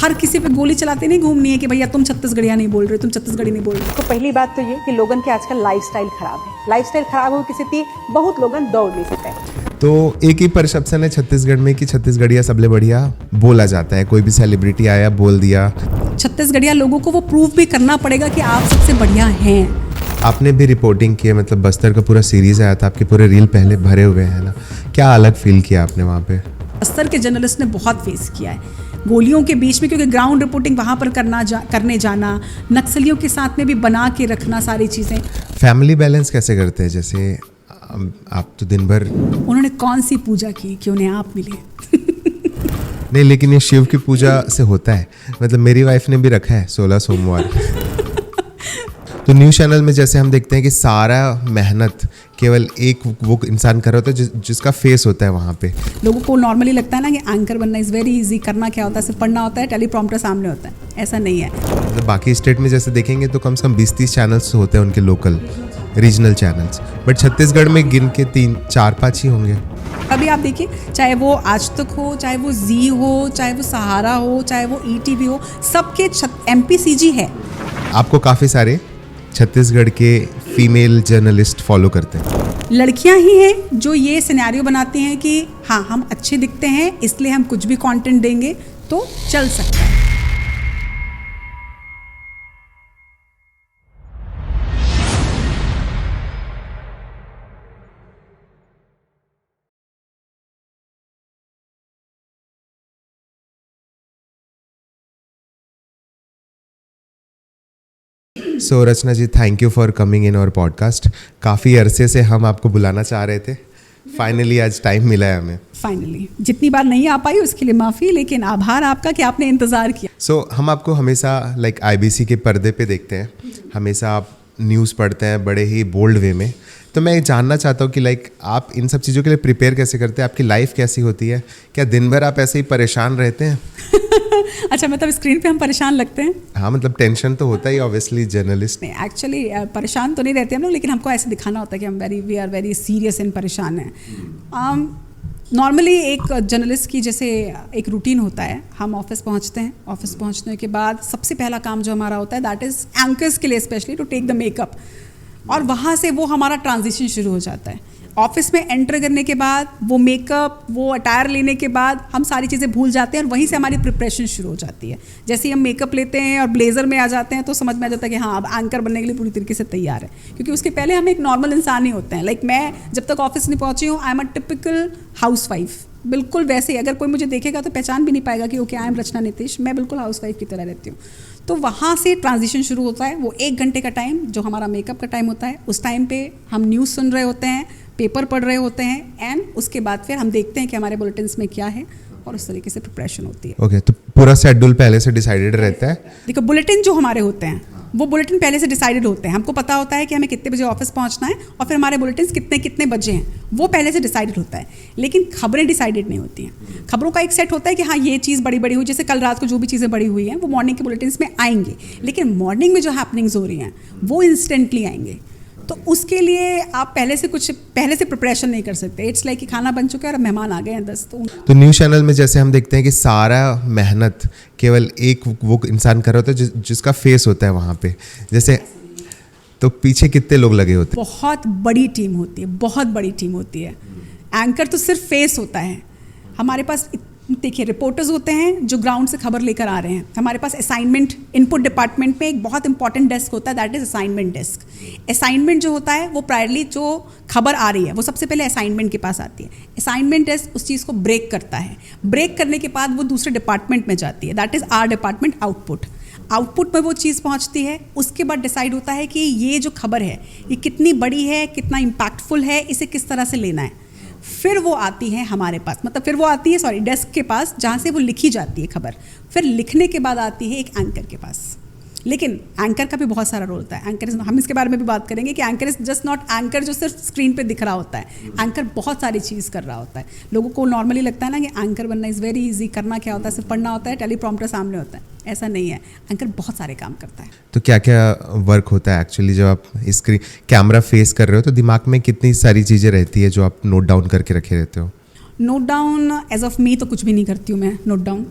हर किसी पे गोली चलाते नहीं घूमनी है कि भैया तुम छत्तीसगढ़िया नहीं बोल रहे, तुम छत्तीसगढ़ी नहीं बोल रहे। तो पहली बात तो ये कि लोगन के आजकल लाइफस्टाइल खराब है। लाइफस्टाइल खराब हो किसी थी बहुत लोगन दौड़ नहीं सकते। तो एक ही परसेप्शन है छत्तीसगढ़ में कि छत्तीसगढ़िया सबले बढ़िया बोला जाता है। कोई भी सेलिब्रिटी आया बोल दिया। छत्तीसगढ़िया लोगों को वो प्रूव भी करना पड़ेगा कि आप सबसे बढ़िया हैं। आपने भी रिपोर्टिंग की है, मतलब बस्तर का पूरा सीरीज आया था, आपके पूरे रील पहले भरे हुए हैं ना, क्या अलग फील किया आपने वहाँ पे? बस्तर के जर्नलिस्ट ने बहुत फेस किया है गोलियों के बीच में, क्योंकि ग्राउंड रिपोर्टिंग वहाँ पर करने जाना, नक्सलियों के साथ में भी बना के रखना सारी चीज़ें। फैमिली बैलेंस कैसे करते हैं? जैसे आप तो दिन भर, उन्होंने कौन सी पूजा की कि उन्हें आप मिले? नहीं, लेकिन ये शिव की पूजा से होता है। मतलब मेरी वाइफ ने भी रखा है 16 सोमवार। तो न्यूज़ चैनल में जैसे हम देखते हैं कि सारा मेहनत केवल एक वो इंसान कर रहा होता है जिसका फेस होता है वहाँ पे। लोगों को नॉर्मली लगता है ना कि एंकर बनना इज़ वेरी इजी। करना क्या होता है? सिर्फ पढ़ना होता है, टेलीप्रॉम्प्टर सामने होता है। ऐसा नहीं है। मतलब बाकी स्टेट में जैसे देखेंगे तो कम से कम 20-30 चैनल्स होते हैं उनके local regional channels, but Chhattisgarh में गिन के 3-4-5 ही होंगे। अभी आप देखिए, चाहे वो आज तक हो, चाहे वो जी हो, चाहे वो सहारा हो, चाहे वो ईटीवी हो, सबके एमपीसीजी है। आपको काफ़ी सारे छत्तीसगढ़ के फीमेल जर्नलिस्ट फॉलो करते हैं। लड़कियां ही हैं जो ये सिनेरियो बनाती हैं कि हाँ हम अच्छे दिखते हैं इसलिए हम कुछ भी कंटेंट देंगे तो चल सकता है। So Rachna ji, thank you for coming in our podcast. काफ़ी अरसे से हम आपको बुलाना चाह रहे थे, फाइनली आज टाइम मिला है हमें। फाइनली जितनी बार नहीं आ पाई उसके लिए माफ़ी, लेकिन आभार आपका कि आपने इंतज़ार किया। सो हम आपको हमेशा IBC के पर्दे पे देखते हैं, हमेशा आप न्यूज़ पढ़ते हैं बड़े ही बोल्ड वे में। तो मैं जानना चाहता हूँ कि आप इन सब चीज़ों के लिए प्रिपेयर कैसे करते हैं? आपकी लाइफ कैसी होती है? क्या दिन भर आप ऐसे ही परेशान रहते हैं? अच्छा, मतलब स्क्रीन पे हम परेशान लगते हैं? हाँ, मतलब टेंशन तो होता ही ऑब्वियसली जर्नलिस्ट। नहीं, एक्चुअली परेशान तो नहीं रहते हम लोग, लेकिन हमको ऐसे दिखाना होता है कि हम we are very serious and परेशान हैं। नॉर्मली एक जर्नलिस्ट की जैसे एक रूटीन होता है। हम ऑफिस पहुंचते हैं, ऑफिस पहुंचने के बाद सबसे पहला काम जो हमारा होता है दैट इज़ एंकर्स के लिए specially to take the makeup, और वहाँ से वो हमारा ट्रांजिशन शुरू हो जाता है। ऑफिस में एंटर करने के बाद वो मेकअप, वो अटायर लेने के बाद हम सारी चीज़ें भूल जाते हैं और वहीं से हमारी प्रिपरेशन शुरू हो जाती है। जैसे ही हम मेकअप लेते हैं और ब्लेज़र में आ जाते हैं तो समझ में आ जाता है कि हाँ अब एंकर बनने के लिए पूरी तरीके से तैयार है, क्योंकि उसके पहले हम एक नॉर्मल इंसान ही होते हैं। लाइक मैं जब तक ऑफिस नहीं पहुँची हूँ, I am a typical housewife, बिल्कुल वैसे ही। अगर कोई मुझे देखेगा तो पहचान भी नहीं पाएगा कि ओके आई एम रचना नीतीश, मैं बिल्कुल हाउसवाइफ की तरह रहती हूँ। तो वहाँ से ट्रांजिशन शुरू होता है। वो 1 घंटे का टाइम जो हमारा मेकअप का टाइम होता है, उस टाइम पे हम न्यूज़ सुन रहे होते हैं, पेपर पढ़ रहे होते हैं, एंड उसके बाद फिर हम देखते हैं कि हमारे बुलेटिन्स में क्या है और उस तरीके से प्रिपरेशन होती है। ओके, तो पूरा शेड्यूल पहले से डिसाइडेड रहता है? देखो, बुलेटिन जो हमारे होते हैं वो बुलेटिन पहले से डिसाइडेड होते हैं। हमको पता होता है कि हमें कितने बजे ऑफिस पहुंचना है और फिर हमारे बुलेटिन कितने बजे हैं, वो पहले से डिसाइडेड होता है। लेकिन खबरें डिसाइडेड नहीं होती हैं। खबरों का एक सेट होता है कि हाँ ये चीज़ बड़ी हुई, जैसे कल रात को जो भी चीज़ें बड़ी हुई हैं वो मॉर्निंग के बुलेटिन में आएंगे, लेकिन मॉर्निंग में जो हैपनिंग्स हो रही हैं वो इंस्टेंटली आएंगे। तो उसके लिए आप पहले से प्रिपरेशन नहीं कर सकते। इट्स लाइक कि खाना बन चुका है और मेहमान आ गए हैं 10। तो न्यूज़ चैनल में जैसे हम देखते हैं कि सारा मेहनत केवल एक वो इंसान कर रहा होता है जिसका फेस होता है वहाँ पे। जैसे तो पीछे कितने लोग लगे होते हैं? बहुत बड़ी टीम होती है, बहुत बड़ी टीम होती है। एंकर तो सिर्फ फेस होता है। हमारे पास देखिए रिपोर्टर्स होते हैं जो ग्राउंड से खबर लेकर आ रहे हैं। हमारे पास असाइनमेंट, इनपुट डिपार्टमेंट में एक बहुत इंपॉर्टेंट डेस्क होता है, that is assignment desk. Assignment जो होता है वो प्रायरली जो खबर आ रही है वो सबसे पहले असाइनमेंट के पास आती है। असाइनमेंट डेस्क उस चीज़ को ब्रेक करता है। ब्रेक करने के बाद वो दूसरे डिपार्टमेंट में जाती है, that is our department output में वो चीज़ पहुंचती है। उसके बाद डिसाइड होता है कि ये जो खबर है ये कितनी बड़ी है, कितना इम्पैक्टफुल है, इसे किस तरह से लेना है। फिर वो आती है हमारे पास, मतलब फिर वो आती है डेस्क के पास जहाँ से वो लिखी जाती है खबर। फिर लिखने के बाद आती है एक एंकर के पास। लेकिन एंकर का भी बहुत सारा रोल होता है। एंकर हम इसके बारे में भी बात करेंगे कि anchor is just not anchor जो सिर्फ स्क्रीन पे दिख रहा होता है। एंकर बहुत सारी चीज़ कर रहा होता है। लोगों को नॉर्मली लगता है ना कि एंकर बनना इज़ वेरी इजी। करना क्या होता है? सिर्फ पढ़ना होता है, टेलीप्रॉम्प्टर सामने होता है। ऐसा नहीं है, एंकर बहुत सारे काम करता है। तो क्या क्या वर्क होता है एक्चुअली जब आप स्क्रीन कैमरा फेस कर रहे हो? तो दिमाग में कितनी सारी चीज़ें रहती है जो आप नोट डाउन करके रखे रहते हो? Note down as of me तो कुछ भी नहीं करती हूँ मैं नोट डाउन,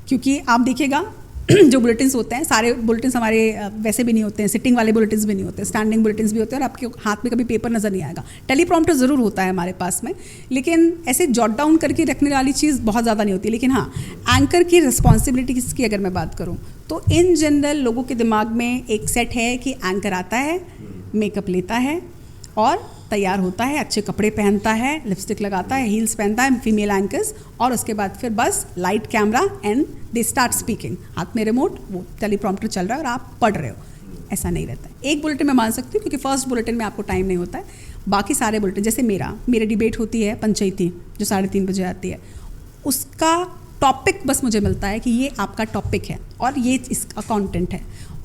क्योंकि आप देखिएगा जो बुलेटिन्स होते हैं, सारे बुलेटिन्स हमारे वैसे भी नहीं होते हैं, सिटिंग वाले बुलेटिन्स भी नहीं होते, स्टैंडिंग बुलेटिन्स भी होते हैं और आपके हाथ में कभी पेपर नज़र नहीं आएगा। टेलीप्रॉम्प्टर ज़रूर होता है हमारे पास में, लेकिन ऐसे जॉट डाउन करके रखने वाली चीज़ बहुत ज़्यादा नहीं होती। लेकिन हाँ, एंकर की रिस्पॉन्सिबिलिटीज़ की अगर मैं बात करूँ तो इन जनरल लोगों के दिमाग में एक सेट है कि एंकर आता है, मेकअप लेता है और तैयार होता है, अच्छे कपड़े पहनता है, लिपस्टिक लगाता है, हील्स पहनता है, फीमेल एंकर्स, और उसके बाद फिर बस light camera and they start speaking, हाथ में रिमोट, वो टेलीप्रॉम्प्टर चल रहा है और आप पढ़ रहे हो। ऐसा नहीं रहता है। एक बुलेटिन में मान सकती हूँ क्योंकि फर्स्ट बुलेटिन में आपको टाइम नहीं होता है, बाकी सारे बुलेटिन जैसे मेरी डिबेट होती है पंचायती जो 3:30 बजे आती है, उसका टॉपिक बस मुझे मिलता है कि ये आपका टॉपिक है और ये इसका कंटेंट है,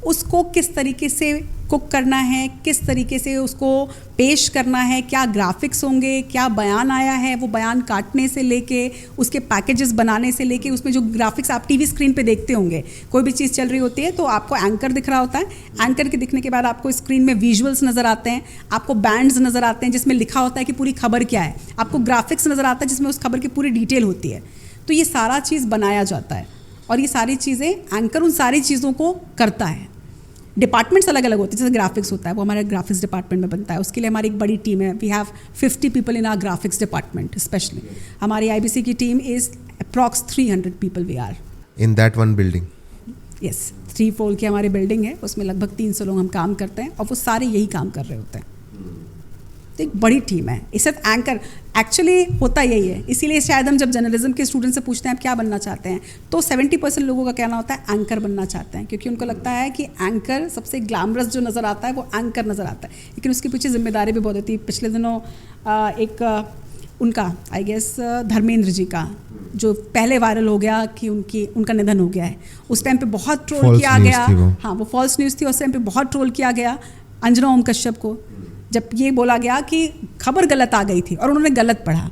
उसको किस तरीके से कुक करना है, किस तरीके से उसको पेश करना है, क्या ग्राफिक्स होंगे, क्या बयान आया है, वो बयान काटने से लेके उसके पैकेजेस बनाने से लेके उसमें जो ग्राफिक्स आप टीवी स्क्रीन पे देखते होंगे, कोई भी चीज़ चल रही होती है तो आपको एंकर दिख रहा होता है, एंकर के दिखने के बाद आपको स्क्रीन में विजुअल्स नज़र आते हैं, आपको बैंड्स नज़र आते हैं जिसमें लिखा होता है कि पूरी खबर क्या है, आपको ग्राफिक्स नज़र आता है जिसमें उस खबर की पूरी डिटेल होती है। तो ये सारा चीज़ बनाया जाता है और ये सारी चीज़ें एंकर उन सारी चीज़ों को करता है। डिपार्टमेंट्स अलग अलग होते हैं, जैसे ग्राफिक्स होता है वो हमारे ग्राफिक्स डिपार्टमेंट में बनता है, उसके लिए हमारी एक बड़ी टीम है। We have 50 people in our graphics department specially. हमारी आईबीसी की team is approx 300 people we are in that one building. Yes, 3 floor की हमारी बिल्डिंग है, उसमें लगभग 300 लोग हम काम करते हैं और वो सारे यही काम कर रहे होते हैं। तो एक बड़ी टीम है। ये सिर्फ एंकर एक्चुअली होता यही है, इसीलिए शायद हम जब जर्नलिज्म के स्टूडेंट से पूछते हैं आप क्या बनना चाहते हैं तो 70% लोगों का कहना होता है एंकर बनना चाहते हैं, क्योंकि उनको लगता है कि एंकर सबसे ग्लैमरस जो नज़र आता है वो एंकर नज़र आता है, लेकिन उसके पीछे जिम्मेदारी भी बहुत होती है। पिछले दिनों एक उनका आई गेस धर्मेंद्र जी का जो पहले वायरल हो गया कि उनका निधन हो गया है, उस टाइम पे बहुत ट्रोल किया गया। हाँ, वो फॉल्स न्यूज़ थी, उस टाइम पे बहुत ट्रोल किया गया अंजना ओम कश्यप को, जब ये बोला गया कि खबर गलत आ गई थी और उन्होंने गलत पढ़ा।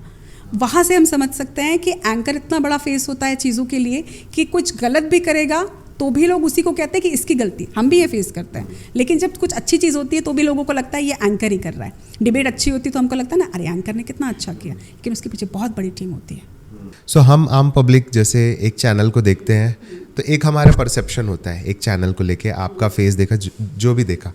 वहाँ से हम समझ सकते हैं कि एंकर इतना बड़ा फेस होता है चीज़ों के लिए कि कुछ गलत भी करेगा तो भी लोग उसी को कहते हैं कि इसकी गलती, हम भी ये फेस करते हैं। लेकिन जब कुछ अच्छी चीज़ होती है तो भी लोगों को लगता है ये एंकर ही कर रहा है। डिबेट अच्छी होती है तो हमको लगता है ना अरे एंकर ने कितना अच्छा किया, लेकिन उसके पीछे बहुत बड़ी टीम होती है। सो हम आम पब्लिक जैसे एक चैनल को देखते हैं तो एक हमारा परसेप्शन होता है एक चैनल को लेके, आपका फेस देखा जो भी देखा,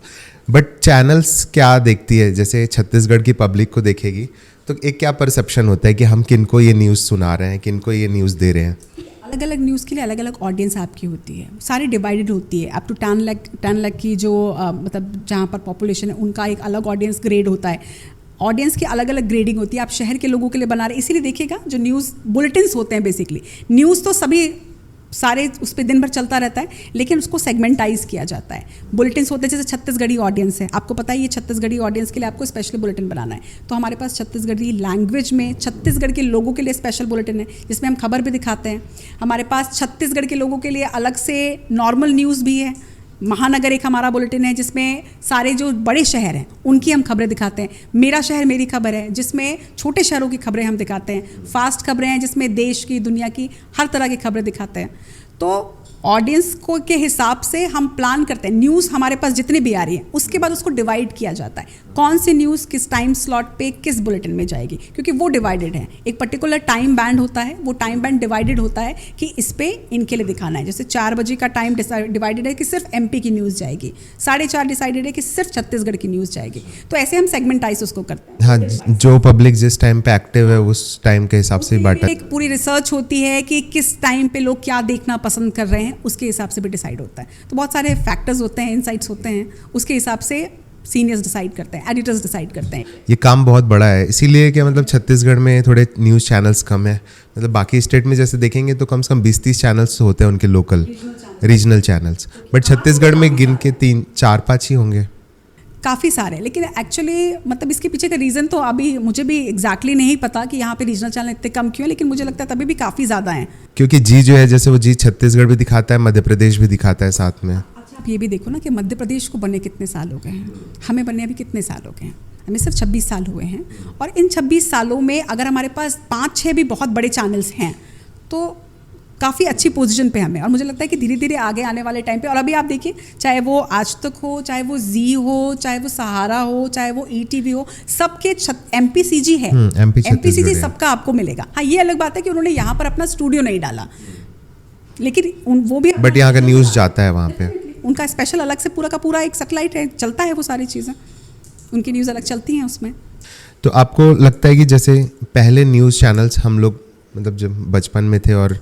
बट चैनल्स क्या देखती है, जैसे छत्तीसगढ़ की पब्लिक को देखेगी तो एक क्या परसेप्शन होता है कि हम किनको ये न्यूज़ सुना रहे हैं, किनको ये न्यूज़ दे रहे हैं। अलग अलग न्यूज़ के लिए अलग अलग ऑडियंस आपकी होती है, सारी डिवाइडेड होती है। अप टू 10 लाख की जो मतलब जहाँ पर पॉपुलेशन है उनका एक अलग ऑडियंस ग्रेड होता है। ऑडियंस की अलग अलग ग्रेडिंग होती है। आप शहर के लोगों के लिए बना रहे, इसीलिए देखिएगा जो न्यूज़ बुलेटिन्स होते हैं, बेसिकली न्यूज़ तो सभी सारे उस पर दिन भर चलता रहता है, लेकिन उसको सेगमेंटाइज किया जाता है। बुलेटिन्स होते हैं जैसे छत्तीसगढ़ी ऑडियंस है, आपको पता है ये छत्तीसगढ़ी ऑडियंस के लिए आपको स्पेशल बुलेटिन बनाना है, तो हमारे पास छत्तीसगढ़ी लैंग्वेज में छत्तीसगढ़ के लोगों के लिए स्पेशल बुलेटिन है जिसमें हम खबर भी दिखाते हैं। हमारे पास छत्तीसगढ़ के लोगों के लिए अलग से नॉर्मल न्यूज़ भी है। महानगर एक हमारा बुलेटिन है जिसमें सारे जो बड़े शहर हैं उनकी हम खबरें दिखाते हैं। मेरा शहर मेरी खबर है जिसमें छोटे शहरों की खबरें हम दिखाते हैं। फास्ट खबरें हैं जिसमें देश की दुनिया की हर तरह की खबरें दिखाते हैं। तो ऑडियंस को के हिसाब से हम प्लान करते हैं। न्यूज़ हमारे पास जितनी भी आ रही है उसके बाद उसको डिवाइड किया जाता है, कौन सी न्यूज़ किस टाइम स्लॉट पे किस बुलेटिन में जाएगी, क्योंकि वो डिवाइडेड है। एक पर्टिकुलर टाइम बैंड होता है, वो टाइम बैंड डिवाइडेड होता है कि इस पे इनके लिए दिखाना है। जैसे 4 बजे का टाइम डिवाइडेड है कि सिर्फ MP की न्यूज़ जाएगी, 4:30 डिसाइडेड है कि सिर्फ छत्तीसगढ़ की न्यूज़ जाएगी। तो ऐसे हम सेगमेंटाइज उसको करते हैं। हाँ, जो पब्लिक जिस टाइम पे एक्टिव है उस टाइम के हिसाब से बांटा। एक पूरी रिसर्च होती है कि किस टाइम पे लोग क्या देखना पसंद कर रहे हैं, उसके हिसाब से भी डिसाइड होता है। तो बहुत सारे फैक्टर्स होते हैं, इनसाइट्स होते हैं, उसके हिसाब से सीनियर्स डिसाइड करते हैं, एडिटर्स डिसाइड करते हैं। ये काम बहुत बड़ा है, इसीलिए कि मतलब छत्तीसगढ़ में थोड़े न्यूज़ चैनल्स कम है। मतलब बाकी स्टेट में जैसे देखेंगे तो कम से कम 20-30 चैनल्स होते हैं उनके local regional channels, but Chhattisgarh में गिन के 3-4-5 ही होंगे। काफ़ी सारे, लेकिन एक्चुअली मतलब इसके पीछे का रीज़न तो अभी मुझे भी एग्जैक्टली नहीं पता कि यहाँ पे रीजनल चैनल इतने कम क्यों है, लेकिन मुझे लगता है तभी भी काफ़ी ज़्यादा हैं। क्योंकि जी जो है जैसे वो जी छत्तीसगढ़ भी दिखाता है, मध्य प्रदेश भी दिखाता है साथ में। अच्छा, आप ये भी देखो ना कि मध्य प्रदेश को बने कितने साल हो गए हैं, हमें बने अभी कितने साल हो गए हैं, हमें सिर्फ 26 साल हुए हैं। और इन 26 सालों में अगर हमारे पास 5-6 भी बहुत बड़े चैनल्स हैं तो काफ़ी अच्छी पोजीशन पे हमें, और मुझे लगता है कि धीरे धीरे आगे आने वाले टाइम पे, और अभी आप देखिए चाहे वो आज तक हो, चाहे वो जी हो, चाहे वो सहारा हो, चाहे वो ETV हो, सबके MPCG है, MPCG सबका आपको मिलेगा। हाँ, ये अलग बात है कि उन्होंने यहाँ पर अपना स्टूडियो नहीं डाला, लेकिन वो भी बट यहाँ का न्यूज़ जाता है वहाँ पे। उनका स्पेशल अलग से पूरा का पूरा एक सैटेलाइट है, चलता है वो सारी चीज़ें, उनकी न्यूज़ अलग चलती हैं उसमें। तो आपको लगता है कि जैसे पहले न्यूज़ चैनल्स हम लोग मतलब जब बचपन में थे और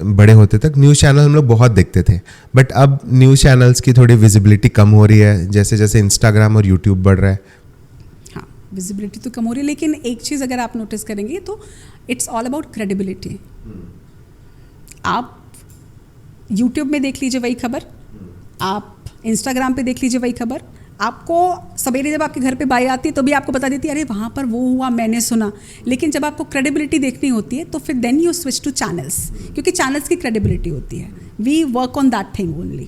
बड़े होते तक न्यूज़ चैनल हम लोग बहुत देखते थे, बट अब न्यूज़ चैनल्स की थोड़ी विजिबिलिटी कम हो रही है जैसे जैसे इंस्टाग्राम और यूट्यूब बढ़ रहा है? हाँ, विजिबिलिटी तो कम हो रही है, लेकिन एक चीज़ अगर आप नोटिस करेंगे तो इट्स ऑल अबाउट क्रेडिबिलिटी। आप यूट्यूब में देख लीजिए वही खबर, आप इंस्टाग्राम पे देख लीजिए वही खबर, आपको सवेरे जब आपके घर पे बाई आती है तो भी आपको बता देती है अरे वहाँ पर वो हुआ मैंने सुना। लेकिन जब आपको क्रेडिबिलिटी देखनी होती है तो फिर then you switch to channels, क्योंकि चैनल्स की क्रेडिबिलिटी होती है। We work on that thing only.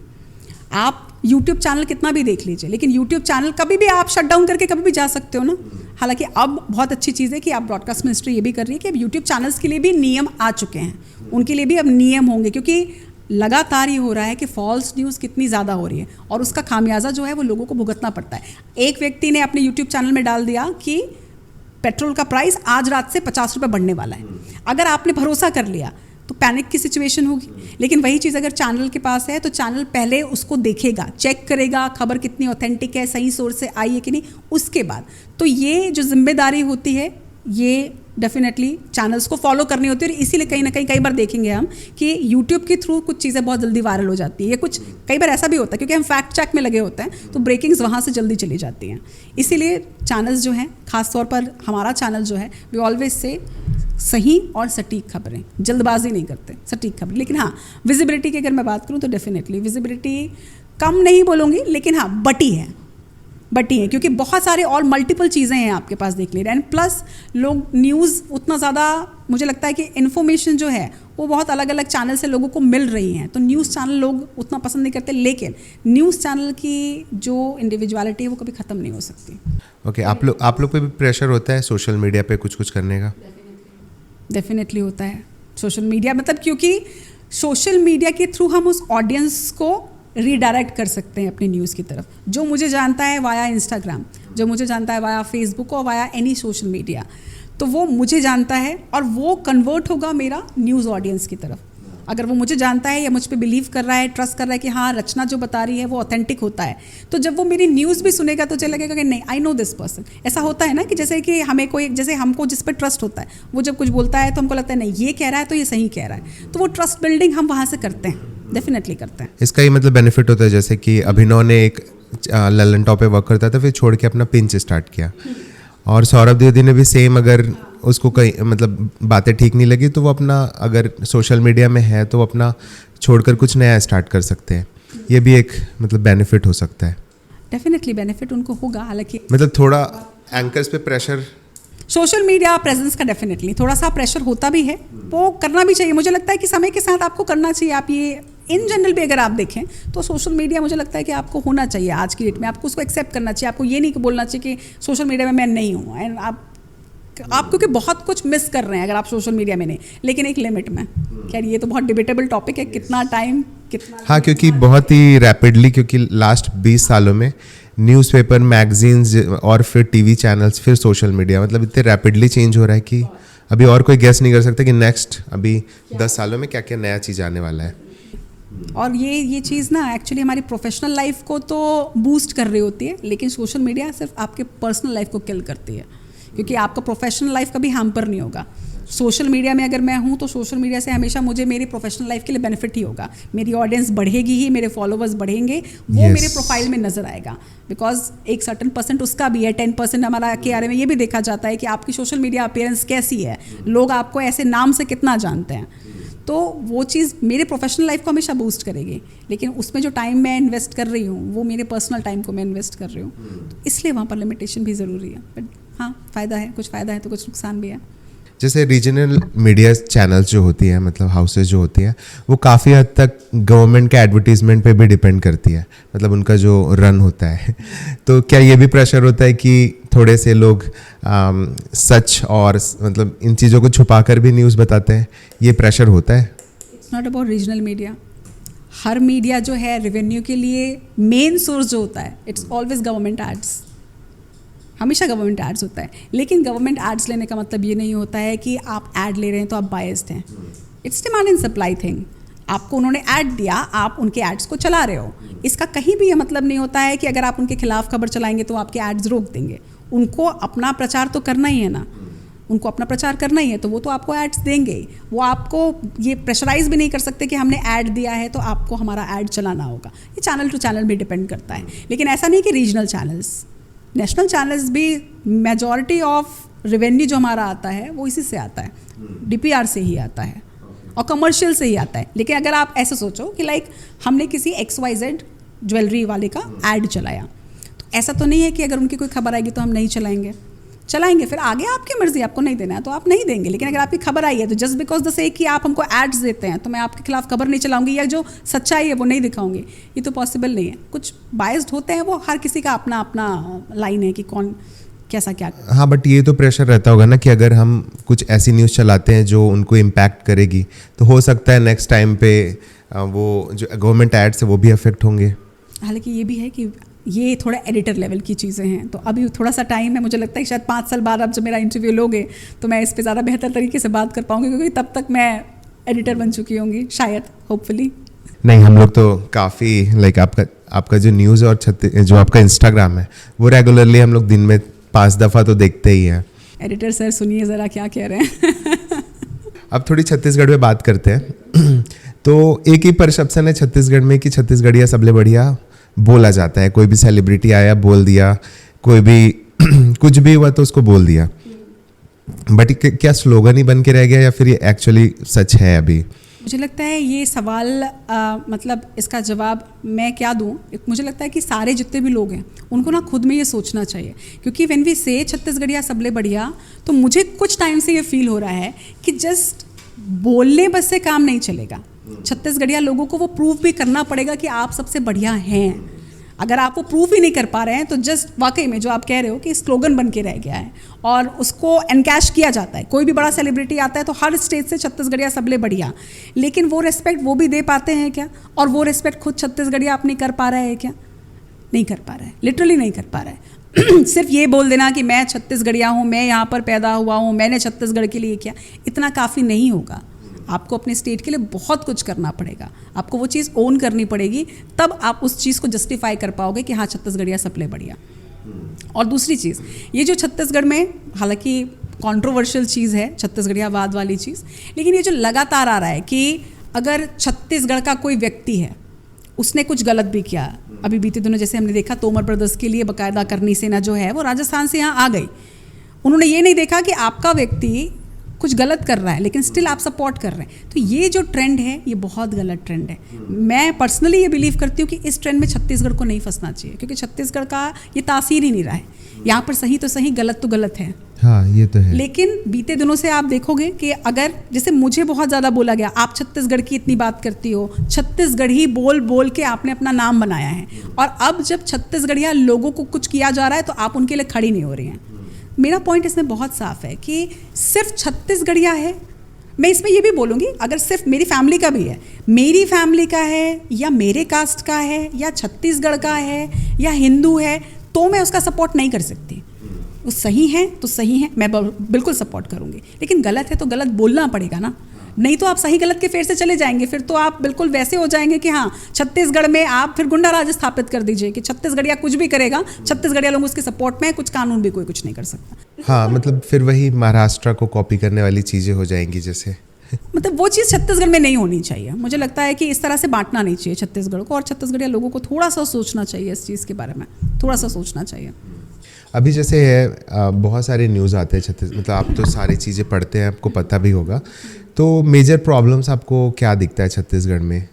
आप यूट्यूब चैनल कितना भी देख लीजिए, लेकिन यूट्यूब चैनल कभी भी आप शट डाउन करके कभी भी जा सकते हो ना। हालांकि अब बहुत अच्छी चीज़ है कि आप ब्रॉडकास्ट मिनिस्ट्री ये भी कर रही है कि अब यूट्यूब चैनल्स के लिए भी नियम आ चुके हैं, उनके लिए भी अब नियम होंगे, क्योंकि लगातार ये हो रहा है कि फॉल्स न्यूज़ कितनी ज़्यादा हो रही है और उसका खामियाजा जो है वो लोगों को भुगतना पड़ता है। एक व्यक्ति ने अपने यूट्यूब चैनल में डाल दिया कि पेट्रोल का प्राइस आज रात से 50 रुपये बढ़ने वाला है। अगर आपने भरोसा कर लिया तो पैनिक की सिचुएशन होगी। लेकिन वही चीज़ अगर चैनल के पास है तो चैनल पहले उसको देखेगा, चेक करेगा खबर कितनी ऑथेंटिक है, सही सोर्स से आई है कि नहीं, उसके बाद। तो ये जो जिम्मेदारी होती है ये डेफिनेटली चैनल्स को फॉलो करनी होती है। और इसीलिए कहीं ना कई बार देखेंगे हम कि यूट्यूब के थ्रू कुछ चीज़ें बहुत जल्दी वायरल हो जाती है। ये कुछ कई बार ऐसा भी होता है क्योंकि हम फैक्ट चेक में लगे होते हैं तो ब्रेकिंग्स वहाँ से जल्दी चली जाती हैं। इसीलिए चैनल्स जो हैं, खास तौर पर हमारा चैनल जो है, वी ऑलवेज से सही और सटीक खबरें, जल्दबाजी नहीं करते, सटीक खबरें। लेकिन हाँ, विजिबिलिटी की अगर मैं बात करूँ तो डेफिनेटली विजिबिलिटी कम नहीं बोलूँगी, लेकिन हाँ बटी है, क्योंकि बहुत सारे और मल्टीपल चीज़ें हैं आपके पास देख ले रहे हैं। प्लस लोग न्यूज़ उतना ज़्यादा, मुझे लगता है कि इन्फॉर्मेशन जो है वो बहुत अलग अलग चैनल से लोगों को मिल रही हैं, तो न्यूज़ चैनल लोग उतना पसंद नहीं करते। लेकिन न्यूज़ चैनल की जो इंडिविजुअलिटी है वो कभी ख़त्म नहीं हो सकती। ओके, आप लोग पे भी प्रेशर होता है सोशल मीडिया पे कुछ करने का? डेफिनेटली होता है। सोशल मीडिया मतलब, क्योंकि सोशल मीडिया के थ्रू हम उस ऑडियंस को रीडायरेक्ट कर सकते हैं अपनी न्यूज़ की तरफ। जो मुझे जानता है वाया इंस्टाग्राम, जो मुझे जानता है वाया फेसबुक और वाया एनी सोशल मीडिया, तो वो मुझे जानता है और वो कन्वर्ट होगा मेरा न्यूज़ ऑडियंस की तरफ। अगर वो मुझे जानता है या मुझ पे बिलीव कर रहा है, ट्रस्ट कर रहा है कि हाँ रचना जो बता रही है वो ऑथेंटिक होता है, तो जब वो मेरी न्यूज़ भी सुनेगा तो चलेगा लगेगा कि नहीं, आई नो दिस पर्सन। ऐसा होता है ना कि जैसे कि हमें कोई, जैसे हमको जिस पर ट्रस्ट होता है वो जब कुछ बोलता है तो हमको लगता है नहीं ये कह रहा है तो ये सही कह रहा है, तो वो ट्रस्ट बिल्डिंग हम वहाँ से करते हैं, डेफिनेटली करते हैं। इसका ही मतलब बेनिफिट होता है, जैसे कि अभिनव ने एक ललन टॉप पे वर्क करता था, फिर छोड़ के अपना पिंच स्टार्ट किया, और सौरभ द्विवेदी ने भी सेम, अगर उसको कहीं मतलब बातें ठीक नहीं लगी तो वो अपना, अगर सोशल मीडिया में है तो वो अपना छोड़कर कुछ नया स्टार्ट कर सकते हैं। ये भी एक मतलब बेनिफिट हो सकता है। डेफिनेटली बेनिफिट उनको होगा। हालांकि मतलब थोड़ा एंकर्स पे प्रेशर, सोशल मीडिया प्रेजेंस का डेफिनेटली थोड़ा सा प्रेशर होता भी है, वो करना भी चाहिए। मुझे लगता है कि समय के साथ आपको करना चाहिए। आप ये इन जनरल भी अगर आप देखें तो सोशल मीडिया मुझे लगता है कि आपको होना चाहिए आज की डेट में, आपको उसको एक्सेप्ट करना चाहिए। आपको ये नहीं बोलना चाहिए कि सोशल मीडिया में मैं नहीं हूँ, एंड आप क्योंकि बहुत कुछ मिस कर रहे हैं अगर आप सोशल मीडिया में नहीं, लेकिन एक लिमिट में। खैर ये तो बहुत डिबेटेबल टॉपिक है, कितना टाइम कितना। हाँ, क्योंकि बहुत ही रैपिडली, क्योंकि लास्ट 20 सालों में न्यूज़पेपर, मैगजीन्स और फिर टीवी चैनल्स, फिर सोशल मीडिया, मतलब इतने रैपिडली चेंज हो रहा है कि अभी और कोई गेस नहीं कर सकता कि नेक्स्ट अभी 10 सालों में क्या क्या नया चीज़ आने वाला है। और ये चीज़ ना एक्चुअली हमारी प्रोफेशनल लाइफ को तो बूस्ट कर रही होती है, लेकिन सोशल मीडिया सिर्फ आपके पर्सनल लाइफ को किल करती है, क्योंकि आपका प्रोफेशनल लाइफ कभी हैम्पर नहीं होगा। सोशल मीडिया में अगर मैं हूँ तो सोशल मीडिया से हमेशा मुझे मेरी प्रोफेशनल लाइफ के लिए बेनिफिट ही होगा। मेरी ऑडियंस बढ़ेगी ही, मेरे फॉलोवर्स बढ़ेंगे, वो मेरे प्रोफाइल में नज़र आएगा, बिकॉज एक सर्टन परसेंट उसका भी है। 10% हमारा KRA में ये भी देखा जाता है कि आपकी सोशल मीडिया अपीयरेंस कैसी है, लोग आपको ऐसे नाम से कितना जानते हैं, तो वो चीज़ मेरे प्रोफेशनल लाइफ को हमेशा बूस्ट करेगी। लेकिन उसमें जो टाइम मैं इन्वेस्ट कर रही हूँ वो मेरे पर्सनल टाइम को मैं इन्वेस्ट कर रही हूँ, तो इसलिए वहाँ पर लिमिटेशन भी ज़रूरी है। बट हाँ, फ़ायदा है, कुछ फ़ायदा है तो कुछ नुकसान भी है। जैसे रीजनल मीडिया चैनल्स जो होती हैं, मतलब हाउसेज जो होती हैं, वो काफ़ी हद तक गवर्नमेंट के एडवर्टीजमेंट पे भी डिपेंड करती है, मतलब उनका जो रन होता है। तो क्या ये भी प्रेशर होता है कि थोड़े से लोग सच और मतलब इन चीज़ों को छुपा कर भी न्यूज़ बताते हैं, ये प्रेशर होता है? It's not about regional media. Her media जो है रेवेन्यू के लिए मेन सोर्स जो होता है, इट्स ऑलवेज गवर्नमेंट एड्स, हमेशा गवर्नमेंट एड्स होता है। लेकिन गवर्नमेंट एड्स लेने का मतलब ये नहीं होता है कि आप ऐड ले रहे हैं तो आप बायस्ड हैं। It's demand and supply thing. आपको उन्होंने ऐड दिया, आप उनके एड्स को चला रहे हो। इसका कहीं भी ये मतलब नहीं होता है कि अगर आप उनके खिलाफ खबर चलाएंगे तो आपके एड्स रोक देंगे। उनको अपना प्रचार तो करना ही है ना, उनको अपना प्रचार करना ही है, तो वो तो आपको एड्स देंगे ही। वो आपको ये प्रेशराइज भी नहीं कर सकते कि हमने ऐड दिया है तो आपको हमारा ऐड चलाना होगा। ये चैनल टू चैनल भी डिपेंड करता है। लेकिन ऐसा नहीं कि रीजनल चैनल्स, नेशनल चैनल्स भी मेजॉरिटी ऑफ रेवेन्यू जो हमारा आता है वो इसी से आता है, DPR से ही आता है और कमर्शियल से ही आता है। लेकिन अगर आप ऐसे सोचो कि लाइक हमने किसी XYZ ज्वेलरी वाले का ऐड चलाया, तो ऐसा तो नहीं है कि अगर उनकी कोई खबर आएगी तो हम नहीं चलाएंगे, फिर आगे आपकी मर्जी, आपको नहीं देना है तो आप नहीं देंगे। लेकिन अगर आपकी खबर आई है तो जस्ट बिकॉज द से कि आप हमको एड्स देते हैं तो मैं आपके खिलाफ खबर नहीं चलाऊंगी या जो सच्चाई है वो नहीं दिखाऊंगी, ये तो पॉसिबल नहीं है। कुछ बायस्ड होते हैं, वो हर किसी का अपना अपना लाइन है कि कौन कैसा क्या। हाँ, बट ये तो प्रेशर रहता होगा ना कि अगर हम कुछ ऐसी न्यूज़ चलाते हैं जो उनको इम्पैक्ट करेगी तो हो सकता है नेक्स्ट टाइम पे वो जो गवर्नमेंट एड्स है वो भी अफेक्ट होंगे। हालांकि ये भी है कि ये थोड़ा एडिटर लेवल की चीज़ें हैं, तो अभी थोड़ा सा टाइम है। मुझे लगता है कि शायद 5 साल बाद आप जब मेरा इंटरव्यू लोगे तो मैं इस पर ज़्यादा बेहतर तरीके से बात कर पाऊंगी, क्योंकि तब तक मैं एडिटर बन चुकी होंगी शायद, होपफुली। नहीं, हम लोग तो काफ़ी लाइक आपका जो न्यूज़ और जो आपका इंस्टाग्राम है वो रेगुलरली हम लोग दिन में 5 दफ़ा तो देखते ही हैं। एडिटर सर सुनिए ज़रा क्या कह रहे हैं। अब थोड़ी छत्तीसगढ़ में बात करते हैं। तो एक ही परसेप्शन है छत्तीसगढ़ में कि छत्तीसगढ़िया सबले बढ़िया बोला जाता है। कोई भी सेलिब्रिटी आया बोल दिया, कोई भी कुछ भी हुआ तो उसको बोल दिया। बट क्या स्लोगन ही बन के रह गया या फिर ये एक्चुअली सच है अभी? मुझे लगता है ये सवाल मतलब इसका जवाब मैं क्या दूं। मुझे लगता है कि सारे जितने भी लोग हैं उनको ना खुद में ये सोचना चाहिए, क्योंकि व्हेन वी से छत्तीसगढ़िया सबले बढ़िया, तो मुझे कुछ टाइम से ये फील हो रहा है कि जस्ट बोलने बस से काम नहीं चलेगा। छत्तीसगढ़िया लोगों को वो प्रूव भी करना पड़ेगा कि आप सबसे बढ़िया हैं। अगर आप वो प्रूफ ही नहीं कर पा रहे हैं तो जस्ट वाकई में जो आप कह रहे हो कि स्लोगन बन के रह गया है और उसको एनकैश किया जाता है। कोई भी बड़ा सेलिब्रिटी आता है तो हर स्टेट से छत्तीसगढ़िया सबले बढ़िया, लेकिन वो रिस्पेक्ट वो भी दे पाते हैं क्या? और वो रिस्पेक्ट खुद छत्तीसगढ़िया अपनी कर पा रहा है क्या? नहीं कर पा रहा है, लिटरली नहीं कर पा रहा है। सिर्फ ये बोल देना कि मैं छत्तीसगढ़िया हूँ, मैं यहाँ पर पैदा हुआ हूँ, मैंने छत्तीसगढ़ के लिए किया, इतना काफ़ी नहीं होगा। आपको अपने स्टेट के लिए बहुत कुछ करना पड़ेगा, आपको वो चीज़ ओन करनी पड़ेगी, तब आप उस चीज़ को जस्टिफाई कर पाओगे कि हाँ छत्तीसगढ़िया सबले बढ़िया। और दूसरी चीज़, ये जो छत्तीसगढ़ में हालांकि कंट्रोवर्शियल चीज़ है छत्तीसगढ़ियावाद वाली चीज़, लेकिन ये जो लगातार आ रहा है कि अगर छत्तीसगढ़ का कोई व्यक्ति है, उसने कुछ गलत भी किया, अभी बीते दिनों जैसे हमने देखा तोमर ब्रदर्स के लिए बाकायदा करनी सेना जो है वो राजस्थान से यहाँ आ गई। उन्होंने ये नहीं देखा कि आपका व्यक्ति कुछ गलत कर रहा है लेकिन स्टिल आप सपोर्ट कर रहे हैं। तो ये जो ट्रेंड है ये बहुत गलत ट्रेंड है। मैं पर्सनली ये बिलीव करती हूँ कि इस ट्रेंड में छत्तीसगढ़ को नहीं फंसना चाहिए, क्योंकि छत्तीसगढ़ का ये तासीर ही नहीं रहा है। यहाँ पर सही तो सही, गलत तो गलत है। हाँ, ये तो है। लेकिन बीते दिनों से आप देखोगे कि अगर जैसे मुझे बहुत ज़्यादा बोला गया, आप छत्तीसगढ़ की इतनी बात करती हो, छत्तीसगढ़ी बोल बोल के आपने अपना नाम बनाया है, और अब जब छत्तीसगढ़िया लोगों को कुछ किया जा रहा है तो आप उनके लिए खड़ी नहीं हो रही हैं। मेरा पॉइंट इसमें बहुत साफ है कि सिर्फ छत्तीसगढ़िया है। मैं इसमें ये भी बोलूँगी, अगर सिर्फ मेरी फैमिली का भी है, मेरी फैमिली का है या मेरे कास्ट का है या छत्तीसगढ़ का है या हिंदू है, तो मैं उसका सपोर्ट नहीं कर सकती। वो सही है तो सही है, मैं बिल्कुल सपोर्ट करूँगी, लेकिन गलत है तो गलत बोलना पड़ेगा ना। नहीं तो आप सही गलत के फेर से चले जाएंगे, फिर तो आप बिल्कुल वैसे हो जाएंगे कि हाँ छत्तीसगढ़ में आप फिर गुंडा राज स्थापित कर दीजिए कि छत्तीसगढ़िया कुछ भी करेगा, छत्तीसगढ़िया लोग उसके सपोर्ट में है, कुछ कानून भी कोई कुछ नहीं कर सकता। हाँ, मतलब फिर वही महाराष्ट्र को कॉपी करने वाली चीज़ें हो जाएंगी जैसे। मतलब वो चीज़ छत्तीसगढ़ में नहीं होनी चाहिए। मुझे लगता है कि इस तरह से बांटना नहीं चाहिए छत्तीसगढ़ को, और छत्तीसगढ़िया लोगों को थोड़ा सा सोचना चाहिए इस चीज़ के बारे में, थोड़ा सा सोचना चाहिए। अभी जैसे है बहुत सारे न्यूज़ आते हैं मतलब आप तो सारी चीज़ें पढ़ते हैं, आपको पता भी होगा, तो मेजर प्रॉब्लम्स आपको क्या दिखता है छत्तीसगढ़ में?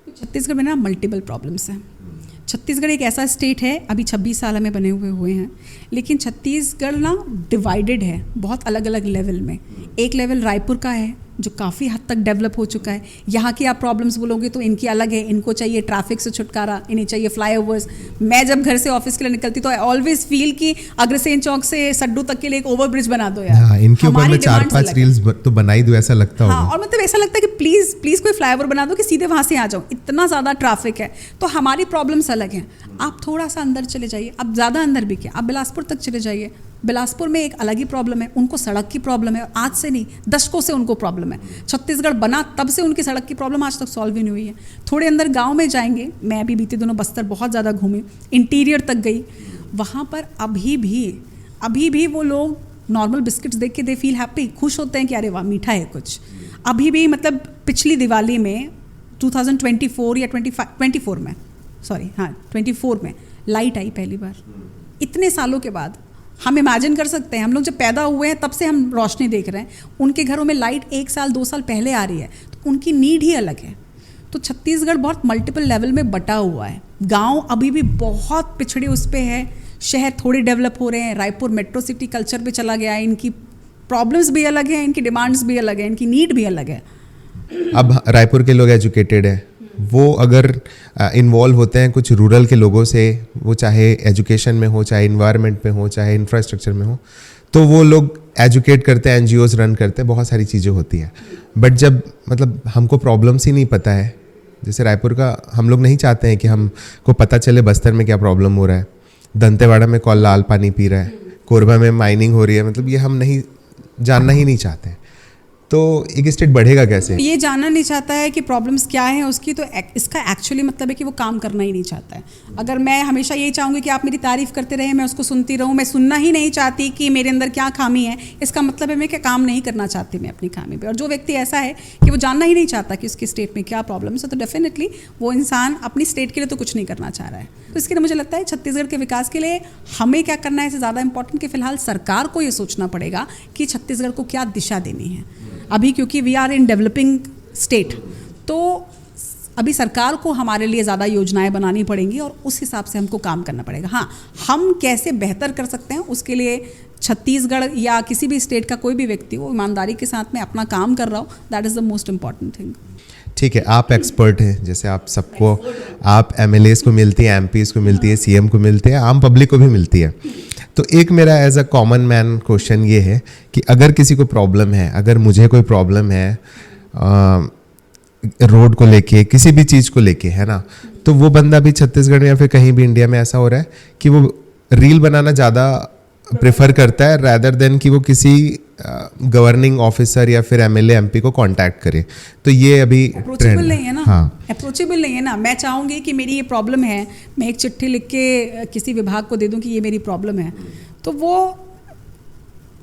छत्तीसगढ़ में ना मल्टीपल प्रॉब्लम्स हैं। छत्तीसगढ़ एक ऐसा स्टेट है, अभी 26 साल में बने हुए हैं, लेकिन छत्तीसगढ़ ना डिवाइडेड है बहुत अलग अलग लेवल में। एक लेवल रायपुर का है जो काफ़ी हद तक डेवलप हो चुका है। यहाँ की आप प्रॉब्लम्स बोलोगे तो इनकी अलग है, इनको चाहिए ट्रैफिक से छुटकारा, इन्हें चाहिए फ्लाईओवर्स। मैं जब घर से ऑफिस के लिए निकलती तो आई ऑलवेज फील कि अग्रसेन चौक से सड्डू तक के लिए एक ओवर ब्रिज बना दो यार। हाँ, इनके ऊपर में 4-5 रील्स तो बना ही दो, ऐसा लगता होगा। हाँ, और मतलब ऐसा लगता है कि प्लीज़ कोई फ्लाईओवर बना दो कि सीधे वहाँ से आ जाओ, इतना ज़्यादा ट्रैफिक है। तो हमारी प्रॉब्लम्स अलग हैं। आप थोड़ा सा अंदर चले जाइए, अब ज़्यादा अंदर भी क्या, आप बिलासपुर तक चले जाइए, बिलासपुर में एक अलग ही प्रॉब्लम है, उनको सड़क की प्रॉब्लम है, और आज से नहीं दशकों से उनको प्रॉब्लम है। छत्तीसगढ़ बना तब से उनकी सड़क की प्रॉब्लम आज तक सॉल्व ही नहीं हुई है। थोड़े अंदर गांव में जाएंगे, मैं अभी बीते दिनों बस्तर बहुत ज़्यादा घूमी, इंटीरियर तक गई, वहाँ पर अभी भी वो लोग नॉर्मल बिस्किट्स देख के दे फील हैप्पी, खुश होते हैं कि अरे वाह मीठा है कुछ। अभी भी मतलब पिछली दिवाली में 2024 या 24 में, सॉरी हाँ 24 में लाइट आई पहली बार इतने सालों के बाद। हम इमेजिन कर सकते हैं, हम लोग जब पैदा हुए हैं तब से हम रोशनी देख रहे हैं, उनके घरों में लाइट 1 साल 2 साल पहले आ रही है, तो उनकी नीड ही अलग है। तो छत्तीसगढ़ बहुत मल्टीपल लेवल में बटा हुआ है। गांव अभी भी बहुत पिछड़े उस पे है, शहर थोड़े डेवलप हो रहे हैं, रायपुर मेट्रो सिटी कल्चर पे चला गया है, इनकी प्रॉब्लम्स भी अलग हैं, इनकी डिमांड्स भी अलग है, इनकी नीड भी अलग है। अब रायपुर के लोग एजुकेटेड हैं, वो अगर इन्वॉल्व होते हैं कुछ रूरल के लोगों से, वो चाहे एजुकेशन में हो, चाहे इन्वायरमेंट में हो, चाहे इंफ्रास्ट्रक्चर में हो, तो वो लोग एजुकेट करते हैं, एनजीओज रन करते हैं, बहुत सारी चीज़ें होती हैं। बट जब मतलब हमको प्रॉब्लम्स ही नहीं पता है, जैसे रायपुर का हम लोग नहीं चाहते हैं कि हमको पता चले बस्तर में क्या प्रॉब्लम हो रहा है, दंतेवाड़ा में कौन लाल पानी पी रहा है, कोरबा में माइनिंग हो रही है, मतलब ये हम नहीं जानना ही नहीं चाहते हैं। तो एक स्टेट बढ़ेगा कैसे? ये जानना नहीं चाहता है कि प्रॉब्लम्स क्या हैं उसकी, तो इसका एक्चुअली मतलब है कि वो काम करना ही नहीं चाहता है। अगर मैं हमेशा यही चाहूँगी कि आप मेरी तारीफ़ करते रहें, मैं उसको सुनती रहूँ, मैं सुनना ही नहीं चाहती कि मेरे अंदर क्या खामी है, इसका मतलब है मैं क्या काम नहीं करना चाहती मैं अपनी खामी पे। और जो व्यक्ति ऐसा है कि वो जानना ही नहीं चाहता कि उसकी स्टेट में क्या प्रॉब्लम्स है, तो डेफिनेटली वो इंसान अपनी स्टेट के लिए तो कुछ नहीं करना चाह रहा है। तो इसके लिए मुझे लगता है छत्तीसगढ़ के विकास के लिए हमें क्या करना है, इससे ज़्यादा इंपॉर्टेंट कि फ़िलहाल सरकार को ये सोचना पड़ेगा कि छत्तीसगढ़ को क्या दिशा देनी है अभी, क्योंकि we are in developing state, तो अभी सरकार को हमारे लिए ज़्यादा योजनाएं बनानी पड़ेंगी और उस हिसाब से हमको काम करना पड़ेगा। हाँ, हम कैसे बेहतर कर सकते हैं उसके लिए छत्तीसगढ़ या किसी भी स्टेट का कोई भी व्यक्ति वो ईमानदारी के साथ में अपना काम कर रहा हो, that is the most important thing. ठीक है, आप एक्सपर्ट हैं, जैसे आप सबको, आप एमएलएस को मिलती है, एमपीज को मिलती है, सीएम को मिलती है, आम पब्लिक को भी मिलती है। तो एक मेरा as a common man question ये है कि अगर किसी को प्रॉब्लम है, अगर मुझे कोई प्रॉब्लम है रोड को लेके, किसी भी चीज़ को लेके, है ना, तो वो बंदा भी छत्तीसगढ़ में या फिर कहीं भी इंडिया में ऐसा हो रहा है कि वो रील बनाना ज़्यादा प्रेफर करता है रैदर देन कि वो किसी गवर्निंग ऑफिसर या फिर एमएलए एमपी को कांटेक्ट करे। तो ये अभी अप्रोचेबल नहीं है ना। हाँ, अप्रोचेबल नहीं है ना। मैं चाहूँगी कि मेरी ये प्रॉब्लम है, मैं एक चिट्ठी लिख के किसी विभाग को दे दूँ कि ये मेरी प्रॉब्लम है, तो वो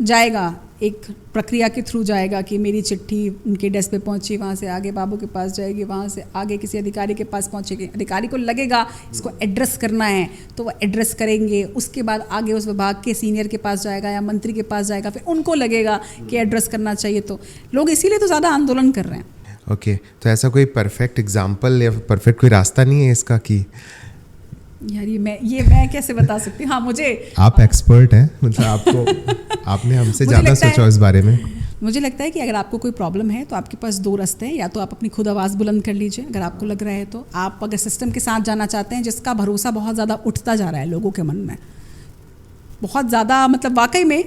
जाएगा, एक प्रक्रिया के थ्रू जाएगा कि मेरी चिट्ठी उनके डेस्क पे पहुंची, वहाँ से आगे बाबू के पास जाएगी, वहाँ से आगे किसी अधिकारी के पास पहुँचेगी, अधिकारी को लगेगा इसको एड्रेस करना है तो वो एड्रेस करेंगे, उसके बाद आगे उस विभाग के सीनियर के पास जाएगा या मंत्री के पास जाएगा, फिर उनको लगेगा कि एड्रेस करना चाहिए। तो लोग इसीलिए तो ज़्यादा आंदोलन कर रहे हैं। ओके, तो ऐसा कोई परफेक्ट एग्जाम्पल या परफेक्ट कोई रास्ता नहीं है इसका कि यार ये मैं कैसे बता सकती हूँ। हाँ, मुझे, आप एक्सपर्ट हैं, मतलब आपको आपने हमसे ज़्यादा सोचा इस बारे में। मुझे लगता है कि अगर आपको कोई प्रॉब्लम है तो आपके पास 2 रास्ते हैं, या तो आप अपनी खुद आवाज़ बुलंद कर लीजिए अगर आपको लग रहा है तो। आप अगर सिस्टम के साथ जाना चाहते हैं, जिसका भरोसा बहुत ज़्यादा उठता जा रहा है लोगों के मन में, बहुत ज़्यादा, मतलब वाकई में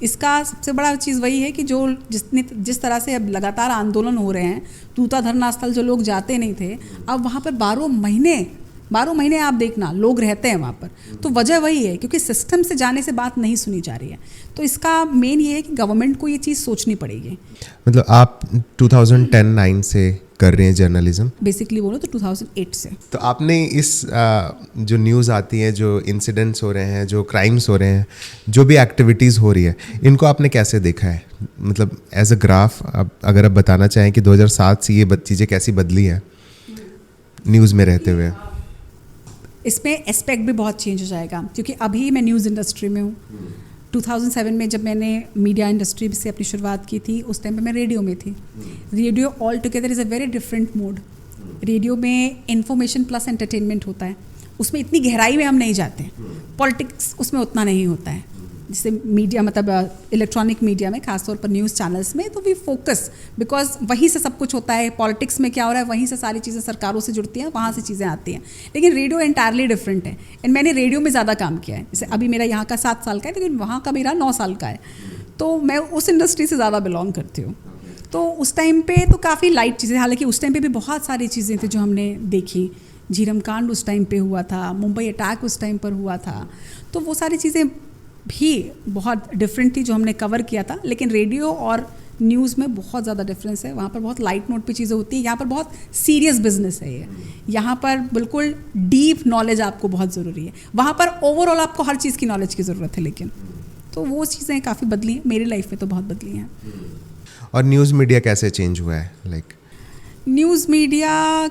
इसका सबसे बड़ा चीज़ वही है कि जिस तरह से अब लगातार आंदोलन हो रहे हैं, तूता धरना स्थल जो लोग जाते नहीं थे, अब वहाँ पर 12 महीने आप देखना लोग रहते हैं वहाँ पर। तो वजह वही है क्योंकि सिस्टम से जाने से बात नहीं सुनी जा रही है। तो इसका मेन ये है कि गवर्नमेंट को ये चीज़ सोचनी पड़ेगी। मतलब आप 2010-9 से कर रहे हैं जर्नलिज्म, बेसिकली बोलो तो 2008 से। तो आपने इस जो न्यूज़ आती है, जो इंसिडेंट्स हो रहे हैं, जो क्राइम्स हो रहे हैं, जो भी एक्टिविटीज़ हो रही है, इनको आपने कैसे देखा है? मतलब एज अ ग्राफ अगर आप बताना चाहें कि 2007 से ये चीज़ें कैसी बदली हैं न्यूज़ में रहते हुए। इसमें एस्पेक्ट भी बहुत चेंज हो जाएगा क्योंकि अभी मैं न्यूज़ इंडस्ट्री में हूँ। 2007 में जब मैंने मीडिया इंडस्ट्री से अपनी शुरुआत की थी, उस टाइम पे मैं रेडियो में थी। Radio all together is a very different mode. Radio में इंफॉर्मेशन प्लस एंटरटेनमेंट होता है, उसमें इतनी गहराई में हम नहीं जाते। पॉलिटिक्स उसमें उतना नहीं होता है जैसे मीडिया, मतलब इलेक्ट्रॉनिक मीडिया में, खासतौर पर न्यूज़ चैनल्स में, तो वी फोकस बिकॉज वहीं से सब कुछ होता है। पॉलिटिक्स में क्या हो रहा है, वहीं से सारी चीज़ें सरकारों से जुड़ती हैं, वहाँ से चीज़ें आती हैं। लेकिन रेडियो एंटायरली डिफरेंट है एंड मैंने रेडियो में ज़्यादा काम किया है। जैसे अभी मेरा यहाँ का 7 साल का है, लेकिन वहाँ का मेरा 9 साल का है, तो मैं उस इंडस्ट्री से ज़्यादा बिलोंग करती हूँ। तो उस टाइम पे तो काफ़ी लाइट चीज़ें, हालांकि उस टाइम पे भी बहुत सारी चीज़ें थी जो हमने देखी। झीरम कांड उस टाइम पे हुआ था, मुंबई अटैक उस टाइम पर हुआ था, तो वो सारी चीज़ें भी बहुत डिफरेंट थी जो हमने कवर किया था, लेकिन रेडियो और न्यूज़ में बहुत ज़्यादा डिफरेंस है। वहाँ पर बहुत लाइट नोट पे चीज़ें होती हैं, यहाँ पर बहुत सीरियस बिजनेस है ये। यहाँ पर बिल्कुल डीप नॉलेज आपको बहुत ज़रूरी है, वहाँ पर ओवरऑल आपको हर चीज़ की नॉलेज की ज़रूरत है। लेकिन तो वो चीज़ें काफ़ी बदली हैं, मेरी लाइफ में तो बहुत बदली हैं। और न्यूज़ मीडिया कैसे चेंज हुआ है? लाइक न्यूज़ मीडिया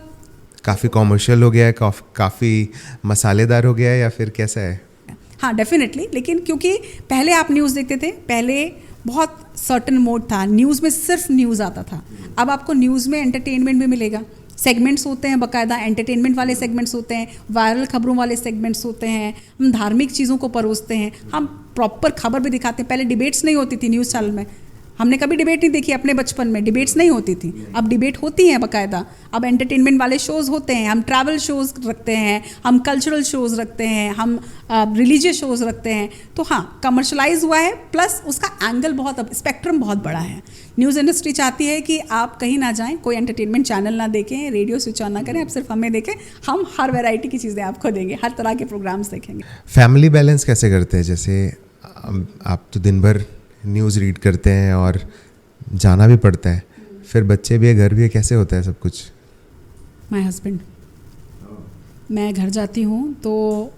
काफ़ी कॉमर्शियल हो गया है, काफ़ी मसालेदार हो गया है, या फिर कैसा है? हाँ डेफिनेटली, लेकिन क्योंकि पहले आप न्यूज़ देखते थे, पहले बहुत सर्टन मोड था, न्यूज़ में सिर्फ न्यूज़ आता था। अब आपको न्यूज़ में एंटरटेनमेंट भी मिलेगा, सेगमेंट्स होते हैं बाकायदा, एंटरटेनमेंट वाले सेगमेंट्स होते हैं, वायरल खबरों वाले सेगमेंट्स होते हैं, हम धार्मिक चीज़ों को परोसते हैं, हम प्रॉपर खबर भी दिखाते हैं। पहले डिबेट्स नहीं होती थी न्यूज़ चैनल में, हमने कभी डिबेट नहीं देखी अपने बचपन में, डिबेट्स नहीं होती थी। अब डिबेट होती हैं बाकायदा, अब एंटरटेनमेंट वाले शोज़ होते हैं, हम ट्रैवल शोज़ रखते हैं, हम कल्चरल शोज़ रखते हैं, हम रिलीजियस शोज़ रखते हैं। तो हाँ, कमर्शलाइज हुआ है, प्लस उसका एंगल बहुत, अब स्पेक्ट्रम बहुत बड़ा है। न्यूज़ इंडस्ट्री चाहती है कि आप कहीं ना जाएं, कोई एंटरटेनमेंट चैनल ना देखें, रेडियो स्विच ऑन ना करें, आप सिर्फ हमें देखें, हम हर वैरायटी की चीज़ें आपको देंगे, हर तरह के प्रोग्राम्स देखेंगे। फैमिली बैलेंस कैसे करते हैं? जैसे आप तो दिन भर न्यूज़ रीड करते हैं और जाना भी पड़ता है, फिर बच्चे भी है, घर भी है, कैसे होता है सब कुछ? माय हस्बैंड, मैं घर जाती हूँ तो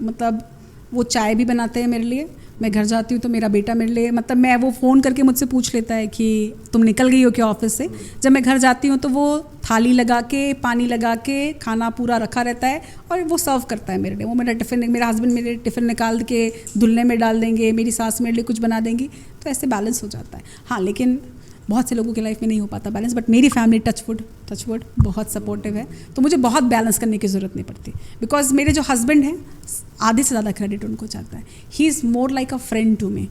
मतलब वो चाय भी बनाते हैं मेरे लिए, मैं घर जाती हूँ तो मेरा बेटा मेरे लिए, मतलब मैं वो फ़ोन करके मुझसे पूछ लेता है कि तुम निकल गई हो क्या ऑफिस से। जब मैं घर जाती हूँ तो वो थाली लगा के, पानी लगा के, खाना पूरा रखा रहता है और वो सर्व करता है मेरे लिए। वो मेरा टिफ़िन, मेरा हस्बैंड मेरे टिफ़िन निकाल के धुलने में डाल देंगे, मेरी सास मेरे लिए कुछ बना देंगी, तो ऐसे बैलेंस हो जाता है। हाँ, लेकिन बहुत से लोगों की लाइफ में नहीं हो पाता बैलेंस, बट मेरी फैमिली टचवुड बहुत सपोर्टिव है, तो मुझे बहुत बैलेंस करने की ज़रूरत नहीं पड़ती। बिकॉज मेरे जो हस्बैंड हैं, आधे से ज़्यादा क्रेडिट उनको जाता है। He is more like a friend to me.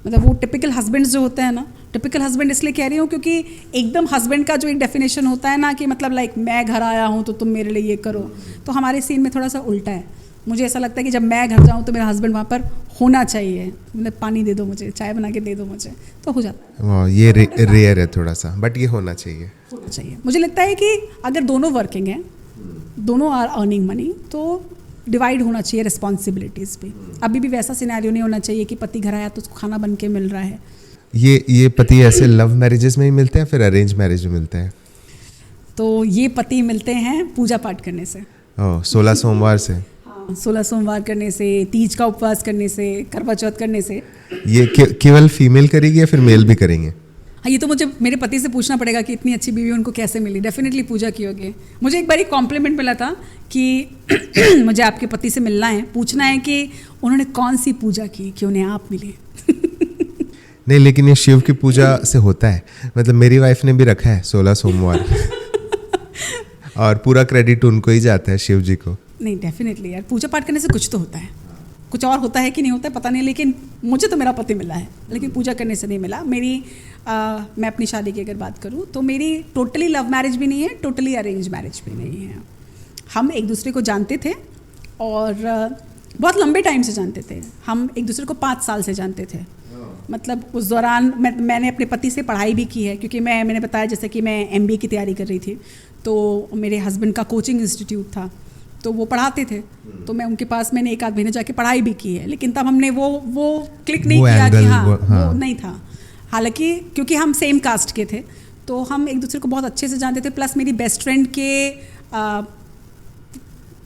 मतलब वो टिपिकल हस्बैंड्स जो होते हैं ना, टिपिकल हस्बैंड इसलिए कह रही हूँ क्योंकि एकदम हस्बैंड का जो एक डेफिनेशन होता है ना कि मतलब लाइक मैं घर आया हूँ तो तुम मेरे लिए ये करो, तो हमारे सीन में थोड़ा सा उल्टा है। मुझे ऐसा लगता है कि जब मैं घर जाऊँ तो मेरा हस्बैंड वहाँ पर होना चाहिए, मतलब पानी दे दो मुझे, चाय बना के दे दो मुझे, तो हो जाता है। ये रेयर है थोड़ा सा, बट ये होना चाहिए। मुझे लगता है कि अगर दोनों वर्किंग हैं, दोनों आर अर्निंग मनी, तो डिवाइड होना चाहिए रिस्पॉन्सिबिलिटीज़ भी। अभी भी वैसा सिनेरियो नहीं होना चाहिए कि पति घर आया तो उसको खाना बन के मिल रहा है। ये पति ऐसे लव मैरिजेस में ही मिलते हैं, फिर अरेंज मैरिज में मिलते हैं? तो ये पति मिलते हैं पूजा पाठ करने से। 16 सोमवार से? 16 सोमवार करने से, तीज का उपवास करने से, करवा चौथ करने से। ये केवल फीमेल करेगी या फिर मेल भी करेंगे? हाँ, ये तो मुझे मेरे पति से पूछना पड़ेगा कि इतनी अच्छी बीवी उनको कैसे मिली। डेफिनेटली पूजा की होगी। मुझे एक बार एक कॉम्प्लीमेंट मिला था कि मुझे आपके पति से मिलना है, पूछना है कि उन्होंने कौन सी पूजा की कि उन्हें आप मिले। नहीं, लेकिन ये शिव की पूजा से होता है। मतलब मेरी वाइफ ने भी रखा है 16 सोमवार और पूरा क्रेडिट उनको ही जाता है, शिव जी को। नहीं, डेफिनेटली यार, पूजा पाठ करने से कुछ तो होता है, कुछ और होता है कि नहीं होता है पता नहीं, लेकिन मुझे तो मेरा पति मिला है, लेकिन पूजा करने से नहीं मिला। मैं अपनी शादी की अगर बात करूँ तो मेरी टोटली लव मैरिज भी नहीं है, टोटली अरेंज मैरिज भी नहीं है। हम एक दूसरे को जानते थे और बहुत लंबे टाइम से जानते थे। हम एक दूसरे को 5 साल से जानते थे। मतलब उस दौरान मैंने अपने पति से पढ़ाई भी की है, क्योंकि मैंने बताया जैसे कि मैं MBA की तैयारी कर रही थी, तो मेरे हस्बैंड का कोचिंग इंस्टीट्यूट था, तो वो पढ़ाते थे, तो मैं उनके पास मैंने 1 आध महीने जाके पढ़ाई भी की है। लेकिन तब हमने वो क्लिक नहीं किया कि हाँ, वो नहीं था। हालांकि क्योंकि हम सेम कास्ट के थे, तो हम एक दूसरे को बहुत अच्छे से जानते थे। प्लस मेरी बेस्ट फ्रेंड के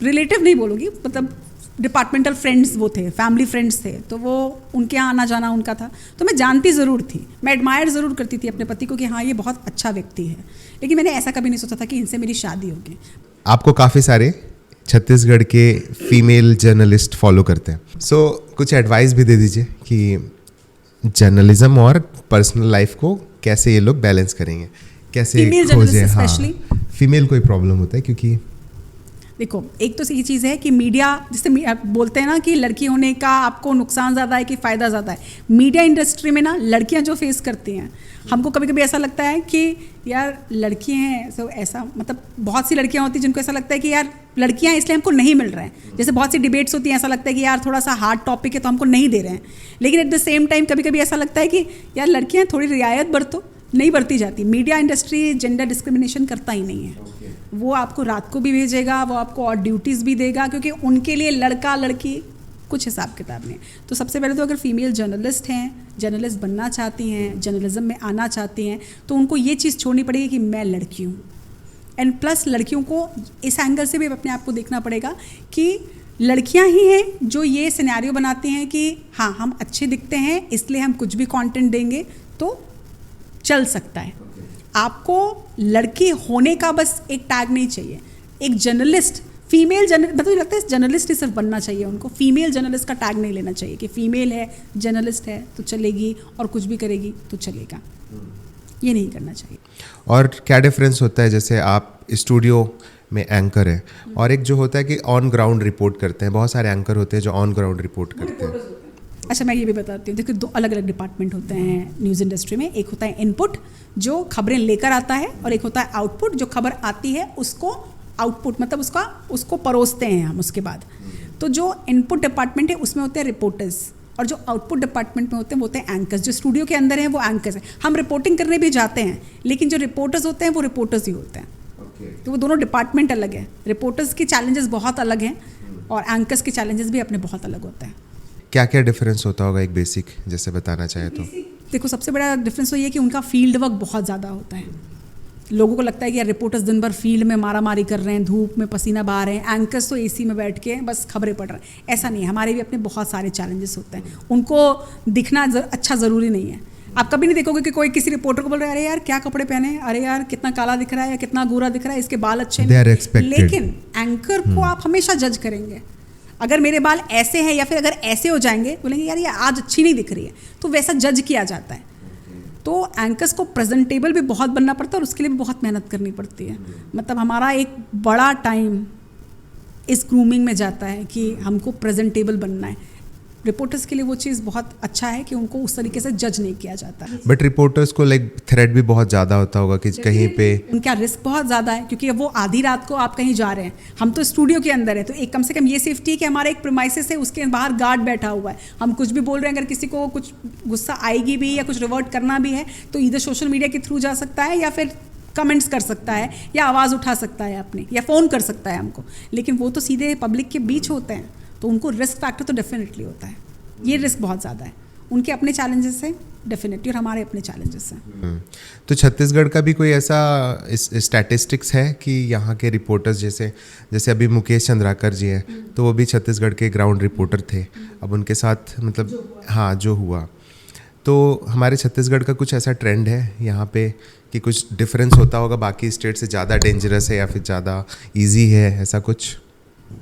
रिलेटिव नहीं बोलूँगी, मतलब डिपार्टमेंटल फ्रेंड्स वो थे, फैमिली फ्रेंड्स थे, तो वो उनके यहाँ आना जाना उनका था, तो मैं जानती ज़रूर थी, मैं एडमायर ज़रूर करती थी अपने पति को कि हाँ ये बहुत अच्छा व्यक्ति है, लेकिन मैंने ऐसा कभी नहीं सोचा था कि इनसे मेरी शादी होगी। आपको काफ़ी सारे छत्तीसगढ़ के फीमेल जर्नलिस्ट फॉलो करते हैं, सो कुछ एडवाइस भी दे दीजिए कि जर्नलिज्म और पर्सनल लाइफ को कैसे ये लोग बैलेंस करेंगे, कैसे खोजें। हाँ, फीमेल कोई प्रॉब्लम होता है, क्योंकि देखो एक तो ये चीज़ है कि मीडिया, जिससे बोलते हैं ना कि लड़की होने का आपको नुकसान ज़्यादा है कि फ़ायदा ज़्यादा है। मीडिया इंडस्ट्री में ना लड़कियां जो फेस करती हैं, हमको कभी कभी ऐसा लगता है कि यार लड़कियां हैं, सो ऐसा मतलब बहुत सी लड़कियां होती हैं जिनको ऐसा लगता है कि यार लड़कियां इसलिए हमको नहीं मिल रहे हैं। जैसे बहुत सी डिबेट्स होती हैं, ऐसा लगता है कि यार थोड़ा सा हार्ड टॉपिक है तो हमको नहीं दे रहे हैं, लेकिन एट द सेम टाइम कभी कभी ऐसा लगता है कि यार लड़कियाँ थोड़ी रियायत बरतो, नहीं बरती जाती। मीडिया इंडस्ट्री जेंडर डिस्क्रिमिनेशन करता ही नहीं है। वो आपको रात को भी भेजेगा, वो आपको और ड्यूटीज़ भी देगा, क्योंकि उनके लिए लड़का लड़की कुछ हिसाब किताब नहीं है। तो सबसे पहले तो अगर फीमेल जर्नलिस्ट हैं, जर्नलिस्ट बनना चाहती हैं, जर्नलिज्म में आना चाहती हैं, तो उनको ये चीज़ छोड़नी पड़ेगी कि मैं लड़की हूँ। एंड प्लस लड़कियों को इस एंगल से भी अपने आप को देखना पड़ेगा कि लड़कियां ही हैं जो ये सिनेरियो बनाती हैं कि हाँ हम अच्छे दिखते हैं इसलिए हम कुछ भी कंटेंट देंगे तो चल सकता है। आपको लड़की होने का बस एक टैग नहीं चाहिए, एक जर्नलिस्ट फीमेल जर्नलिस्ट, मतलब लगता है जर्नलिस्ट ही सिर्फ बनना चाहिए उनको, फीमेल जर्नलिस्ट का टैग नहीं लेना चाहिए कि फीमेल है जर्नलिस्ट है तो चलेगी और कुछ भी करेगी तो चलेगा, ये नहीं करना चाहिए। और क्या डिफरेंस होता है, जैसे आप स्टूडियो में एंकर है और एक जो होता है कि ऑन ग्राउंड रिपोर्ट करते हैं, बहुत सारे एंकर होते हैं जो ऑन ग्राउंड रिपोर्ट करते हैं। अच्छा मैं ये भी बताती हूँ, देखो दो अलग अलग डिपार्टमेंट होते हैं न्यूज़ इंडस्ट्री में। एक होता है इनपुट जो खबरें लेकर आता है, और एक होता है आउटपुट जो खबर आती है उसको आउटपुट मतलब उसको परोसते हैं हम उसके बाद। तो जो इनपुट डिपार्टमेंट है उसमें होते हैं रिपोर्टर्स, और जो आउटपुट डिपार्टमेंट में होते हैं वो होते हैं एंकर्स। जो स्टूडियो के अंदर हैं वो एंकर्स हैं। हम रिपोर्टिंग करने भी जाते हैं लेकिन जो रिपोर्टर्स होते हैं वो रिपोर्टर्स ही होते हैं। तो वो दोनों डिपार्टमेंट अलग है। रिपोर्टर्स के चैलेंजेस बहुत अलग हैं और एंकर्स के चैलेंजेस भी अपने बहुत अलग होते हैं। क्या क्या डिफरेंस होता होगा एक बेसिक जैसे बताना चाहे तो? देखो सबसे बड़ा डिफरेंस तो ये है कि उनका फील्ड वर्क बहुत ज़्यादा होता है। लोगों को लगता है कि यार रिपोर्टर्स दिन भर फील्ड में मारामारी कर रहे हैं, धूप में पसीना बहा रहे हैं, एंकर्स तो एसी में बैठ के बस खबरें पढ़ रहे हैं। ऐसा नहीं है, हमारे भी अपने बहुत सारे चैलेंजेस होते हैं। उनको दिखना अच्छा ज़रूरी नहीं है। आप कभी नहीं देखोगे कि कोई किसी रिपोर्टर को बोल रहा है अरे यार क्या कपड़े पहने, अरे यार कितना काला दिख रहा है या कितना गोरा दिख रहा है, इसके बाल अच्छे नहीं। लेकिन एंकर को आप हमेशा जज करेंगे। अगर मेरे बाल ऐसे हैं या फिर अगर ऐसे हो जाएंगे बोलेंगे यार ये आज अच्छी नहीं दिख रही है, तो वैसा जज किया जाता है। तो एंकर्स को प्रेजेंटेबल भी बहुत बनना पड़ता है और उसके लिए भी बहुत मेहनत करनी पड़ती है। मतलब हमारा एक बड़ा टाइम इस ग्रूमिंग में जाता है कि हमको प्रेजेंटेबल बनना है। रिपोर्टर्स के लिए वो चीज़ बहुत अच्छा है कि उनको उस तरीके से जज नहीं किया जाता। बट रिपोर्टर्स को लाइक थ्रेट भी बहुत ज़्यादा होता होगा कि कहीं पे उनका रिस्क बहुत ज़्यादा है क्योंकि वो आधी रात को आप कहीं जा रहे हैं, हम तो स्टूडियो के अंदर है तो एक कम से कम ये सेफ्टी है कि हमारा एक प्रीमाइसेस है, उसके बाहर गार्ड बैठा हुआ है। हम कुछ भी बोल रहे हैं, अगर किसी को कुछ गुस्सा आएगी भी या कुछ रिवर्ट करना भी है तो इधर सोशल मीडिया के थ्रू जा सकता है या फिर कमेंट्स कर सकता है या आवाज़ उठा सकता है अपनी या फ़ोन कर सकता है हमको। लेकिन वो तो सीधे पब्लिक के बीच होते हैं तो उनको रिस्क फैक्टर तो डेफिनेटली होता है। ये रिस्क बहुत ज़्यादा है। उनके अपने चैलेंजेस हैं डेफिनेटली और हमारे अपने चैलेंजेस हैं। तो छत्तीसगढ़ का भी कोई ऐसा स्टैटिस्टिक्स है कि यहाँ के रिपोर्टर्स जैसे अभी मुकेश चंद्राकर जी हैं तो वो भी छत्तीसगढ़ के ग्राउंड रिपोर्टर थे, अब उनके साथ मतलब हाँ जो हुआ, तो हमारे छत्तीसगढ़ का कुछ ऐसा ट्रेंड है यहाँ पे कि कुछ डिफरेंस होता होगा, बाकी स्टेट से ज़्यादा डेंजरस है या फिर ज़्यादा ईजी है, ऐसा कुछ?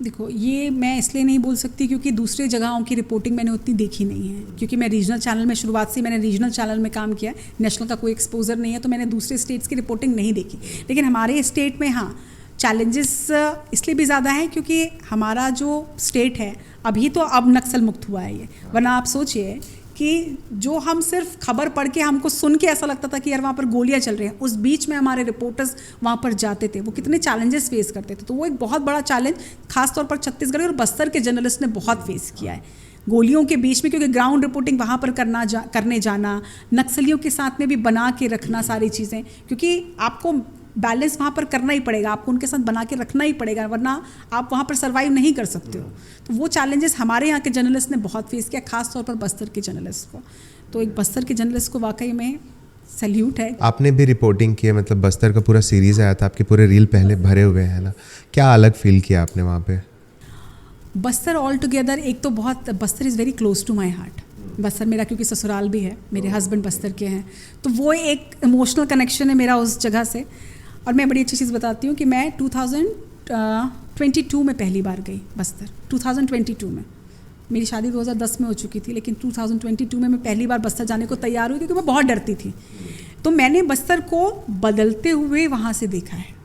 देखो ये मैं इसलिए नहीं बोल सकती क्योंकि दूसरी जगहों की रिपोर्टिंग मैंने उतनी देखी नहीं है, क्योंकि मैं रीजनल चैनल में शुरुआत से मैंने रीजनल चैनल में काम किया, नेशनल का कोई एक्सपोजर नहीं है, तो मैंने दूसरे स्टेट्स की रिपोर्टिंग नहीं देखी। लेकिन हमारे स्टेट में हाँ चैलेंजेस इसलिए भी ज़्यादा है क्योंकि हमारा जो स्टेट है अभी तो अब नक्सल मुक्त हुआ है ये, वरना आप सोचिए कि जो हम सिर्फ खबर पढ़ के हमको सुन के ऐसा लगता था कि यार वहाँ पर गोलियाँ चल रही हैं, उस बीच में हमारे रिपोर्टर्स वहाँ पर जाते थे, वो कितने चैलेंजेस फेस करते थे। तो वो एक बहुत बड़ा चैलेंज खासतौर पर छत्तीसगढ़ और बस्तर के जर्नलिस्ट ने बहुत फेस किया है गोलियों के बीच में, क्योंकि ग्राउंड रिपोर्टिंग वहाँ पर करने जाना, नक्सलियों के साथ में भी बना के रखना सारी चीज़ें, क्योंकि आपको बैलेंस वहाँ पर करना ही पड़ेगा, आपको उनके साथ बना के रखना ही पड़ेगा, वरना आप वहाँ पर सर्वाइव नहीं कर सकते हो। तो वो चैलेंजेस हमारे यहाँ के जर्नलिस्ट ने बहुत फेस किया, खास तौर पर बस्तर के जर्नलिस्ट को। तो एक बस्तर के जर्नलिस्ट को वाकई में सैल्यूट है। आपने भी रिपोर्टिंग की है, मतलब बस्तर का पूरा सीरीज़ आया था, आपके पूरे रील पहले भरे हुए हैं ना, क्या अलग फील किया आपने वहाँ पे? बस्तर ऑल टुगेदर एक तो बहुत, Bastar is very close to my heart. Bastar मेरा क्योंकि ससुराल भी है, मेरे हस्बैंड बस्तर के हैं, तो वो एक इमोशनल कनेक्शन है मेरा उस जगह से। और मैं बड़ी अच्छी चीज़ बताती हूँ कि मैं 2022 में पहली बार गई बस्तर। 2022 में मेरी शादी 2010 में हो चुकी थी, लेकिन 2022 में मैं पहली बार बस्तर जाने को तैयार हुई क्योंकि मैं बहुत डरती थी। तो मैंने बस्तर को बदलते हुए वहाँ से देखा है,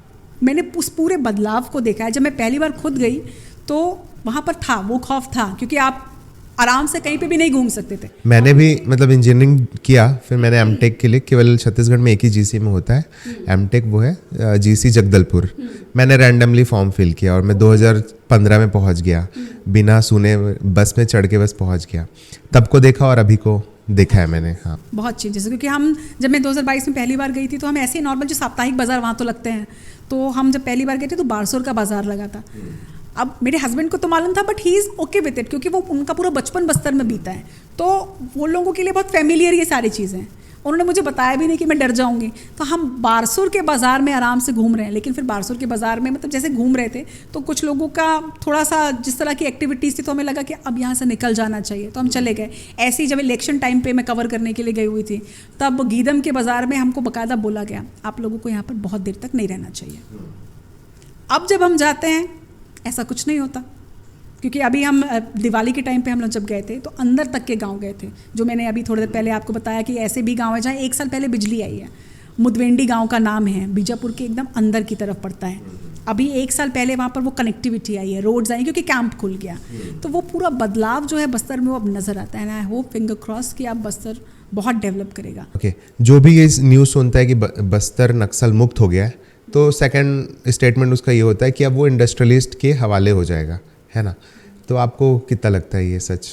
मैंने उस पूरे बदलाव को देखा है। जब मैं पहली बार खुद गई तो वहाँ पर था वो खौफ था, क्योंकि आप आराम से कहीं पे भी नहीं घूम सकते थे। मैंने भी मतलब इंजीनियरिंग किया, फिर मैंने एमटेक के लिए केवल छत्तीसगढ़ में एक ही जीसी में होता है, एमटेक वो है जीसी जगदलपुर। मैंने रैंडमली फॉर्म फिल किया और मैं 2015 में पहुंच गया, बिना सुने बस में चढ़ के बस पहुंच गया। तब को देखा और अभी को देखा है मैंने। हाँ बहुत चेंजेस, क्योंकि हम जब मैं 2022 में पहली बार गई थी तो हम ऐसे नॉर्मल जो साप्ताहिक बाजार वहाँ तो लगते हैं, तो हम जब पहली बार गए थे तो बारसोर का बाजार लगा था। अब मेरे हस्बैंड को तो मालूम था, but he is okay with it, क्योंकि वो उनका पूरा बचपन बस्तर में बीता है, तो वो लोगों के लिए बहुत फेमिलियर ये सारी चीज़ें। उन्होंने मुझे बताया भी नहीं कि मैं डर जाऊंगी। तो हम बारसूर के बाज़ार में आराम से घूम रहे हैं, लेकिन फिर बारसूर के बाज़ार में मतलब जैसे घूम रहे थे तो कुछ लोगों का थोड़ा सा जिस तरह की एक्टिविटीज़ थी, तो हमें लगा कि अब यहाँ से निकल जाना चाहिए, तो हम चले गए। ऐसे ही जब इलेक्शन टाइम पे मैं कवर करने के लिए गई हुई थी, तब गीदम के बाज़ार में हमको बाकायदा बोला गया आप लोगों को यहाँ पर बहुत देर तक नहीं रहना चाहिए। अब जब हम जाते हैं ऐसा कुछ नहीं होता, क्योंकि अभी हम दिवाली के टाइम पे हम लोग जब गए थे तो अंदर तक के गांव गए थे, जो मैंने अभी थोड़ी देर पहले आपको बताया कि ऐसे भी गांव है जहाँ 1 साल पहले बिजली आई है। मुदवेंडी गांव का नाम है, बीजापुर के एकदम अंदर की तरफ पड़ता है। अभी 1 साल पहले वहाँ पर वो कनेक्टिविटी आई है, रोड्स आई क्योंकि कैंप खुल गया। तो वो पूरा बदलाव जो है बस्तर में वो अब नज़र आता है। आई होप फिंगर क्रॉस कि अब बस्तर बहुत डेवलप करेगा। ओके, जो भी ये न्यूज़ सुनता है कि बस्तर नक्सल मुक्त हो गया है, तो सेकंड स्टेटमेंट उसका ये होता है कि अब वो इंडस्ट्रियलिस्ट के हवाले हो जाएगा, है ना। तो आपको कितना लगता है ये सच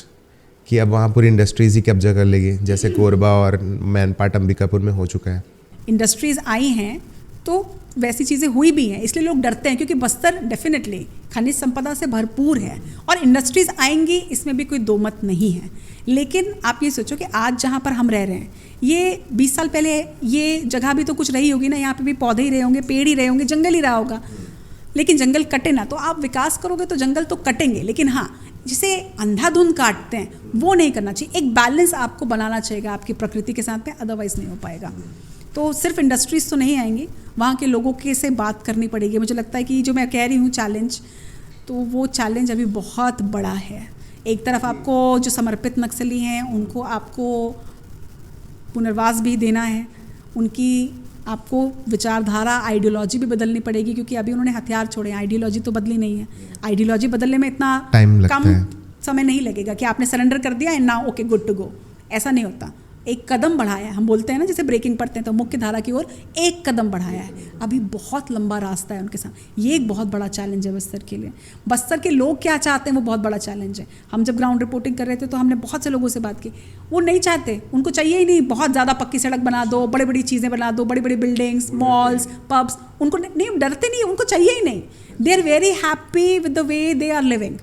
कि अब वहाँ पूरी इंडस्ट्रीज़ ही कब्जा कर लेगी, जैसे कोरबा और मैनपाट अंबिकापुर में हो चुका है? इंडस्ट्रीज़ आई हैं तो वैसी चीज़ें हुई भी हैं, इसलिए लोग डरते हैं, क्योंकि बस्तर डेफिनेटली खनिज संपदा से भरपूर है और इंडस्ट्रीज़ आएंगी, इसमें भी कोई दो मत नहीं है। लेकिन आप ये सोचो कि आज जहाँ पर हम रह रहे हैं, ये 20 साल पहले ये जगह भी तो कुछ रही होगी ना, यहाँ पे भी पौधे ही रहे होंगे, पेड़ ही रहे होंगे, जंगल ही रहा होगा। लेकिन जंगल कटे ना, तो आप विकास करोगे तो जंगल तो कटेंगे, लेकिन हाँ, जिसे अंधाधुंध काटते हैं वो नहीं करना चाहिए। एक बैलेंस आपको बनाना चाहिए आपकी प्रकृति के साथ में, अदरवाइज नहीं हो पाएगा। तो सिर्फ इंडस्ट्रीज तो नहीं आएंगी, वहाँ के लोगों के से बात करनी पड़ेगी। मुझे लगता है कि जो मैं कह रही हूँ चैलेंज, तो वो चैलेंज अभी बहुत बड़ा है। एक तरफ आपको जो समर्पित नक्सली हैं उनको आपको पुनर्वास भी देना है, उनकी आपको विचारधारा आइडियोलॉजी भी बदलनी पड़ेगी, क्योंकि अभी उन्होंने हथियार छोड़े, आइडियोलॉजी तो बदली नहीं है। आइडियोलॉजी बदलने में इतना कम समय नहीं लगेगा कि आपने सरेंडर कर दिया and now okay good to go, ऐसा नहीं होता। एक कदम बढ़ाया, हम बोलते हैं ना जैसे ब्रेकिंग पढ़ते हैं तो मुख्य धारा की ओर एक कदम बढ़ाया है, अभी बहुत लंबा रास्ता है उनके साथ। ये एक बहुत बड़ा चैलेंज है बस्तर के लिए। बस्तर के लोग क्या चाहते हैं वो बहुत बड़ा चैलेंज है। हम जब ग्राउंड रिपोर्टिंग कर रहे थे तो हमने बहुत से लोगों से बात की, वो नहीं चाहते, उनको चाहिए ही नहीं बहुत ज़्यादा पक्की सड़क बना दो, बड़ी बड़ी चीज़ें बना दो, बड़ी बड़ी बिल्डिंग्स, मॉल्स, पब्स, उनको नहीं, डरते नहीं, उनको चाहिए ही नहीं। They are very happy with the way they are living.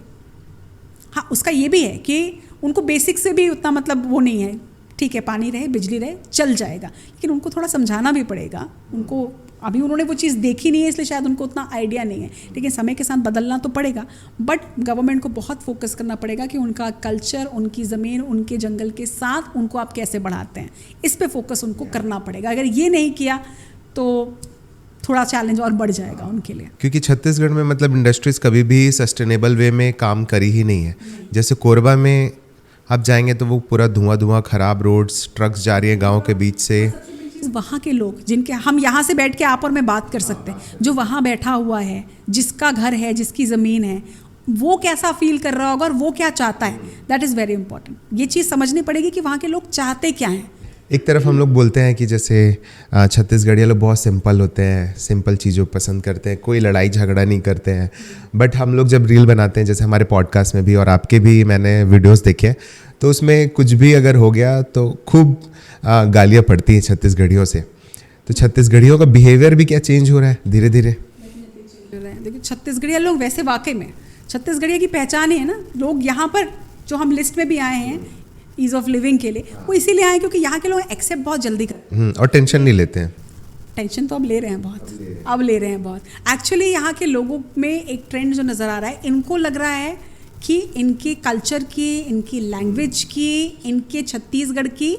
हाँ, उसका ये भी है कि उनको बेसिक से भी उतना मतलब वो नहीं है, ठीक है पानी रहे बिजली रहे चल जाएगा, लेकिन उनको थोड़ा समझाना भी पड़ेगा। उनको अभी उन्होंने वो चीज़ देखी नहीं है, इसलिए शायद उनको उतना आइडिया नहीं है, लेकिन समय के साथ बदलना तो पड़ेगा। बट गवर्नमेंट को बहुत फोकस करना पड़ेगा कि उनका कल्चर, उनकी ज़मीन, उनके जंगल के साथ उनको आप कैसे बढ़ाते हैं, इस पे फोकस उनको करना पड़ेगा। अगर ये नहीं किया तो थोड़ा चैलेंज और बढ़ जाएगा उनके लिए। क्योंकि छत्तीसगढ़ में मतलब इंडस्ट्रीज़ कभी भी सस्टेनेबल वे में काम करी ही नहीं है। जैसे कोरबा में आप जाएंगे तो वो पूरा धुआं, खराब रोड्स, ट्रक्स जा रही है गाँव के बीच से। वहाँ के लोग जिनके हम यहाँ से बैठ के आप और मैं बात कर सकते हैं, जो वहाँ बैठा हुआ है, जिसका घर है, जिसकी ज़मीन है, वो कैसा फील कर रहा होगा और वो क्या चाहता है, दैट इज़ वेरी इंपॉर्टेंट। ये चीज़ समझनी पड़ेगी कि वहाँ के लोग चाहते क्या हैं। एक तरफ हम लोग बोलते हैं कि जैसे छत्तीसगढ़िया लोग बहुत सिंपल होते हैं, सिंपल चीज़ों को पसंद करते हैं, कोई लड़ाई झगड़ा नहीं करते हैं। बट हम लोग जब रील बनाते हैं, जैसे हमारे पॉडकास्ट में भी और आपके भी मैंने वीडियोस देखे, तो उसमें कुछ भी अगर हो गया तो खूब गालियाँ पड़ती हैं छत्तीसगढ़ियों से। तो छत्तीसगढ़ियों का बिहेवियर भी क्या चेंज हो रहा है धीरे धीरे? देखिए छत्तीसगढ़िया लोग वैसे वाकई में छत्तीसगढ़िया की पहचान ही है ना। लोग यहाँ पर जो हम लिस्ट में भी आए हैं ईज़ ऑफ लिविंग के लिए, वो इसीलिए आए क्योंकि यहाँ के लोग एक्सेप्ट बहुत जल्दी करते हैं और टेंशन नहीं लेते हैं। टेंशन तो अब ले रहे हैं बहुत, अब ले रहे हैं बहुत। एक्चुअली यहाँ के लोगों में एक ट्रेंड जो नज़र आ रहा है, इनको लग रहा है कि इनके कल्चर की, इनकी लैंग्वेज की, इनके छत्तीसगढ़ की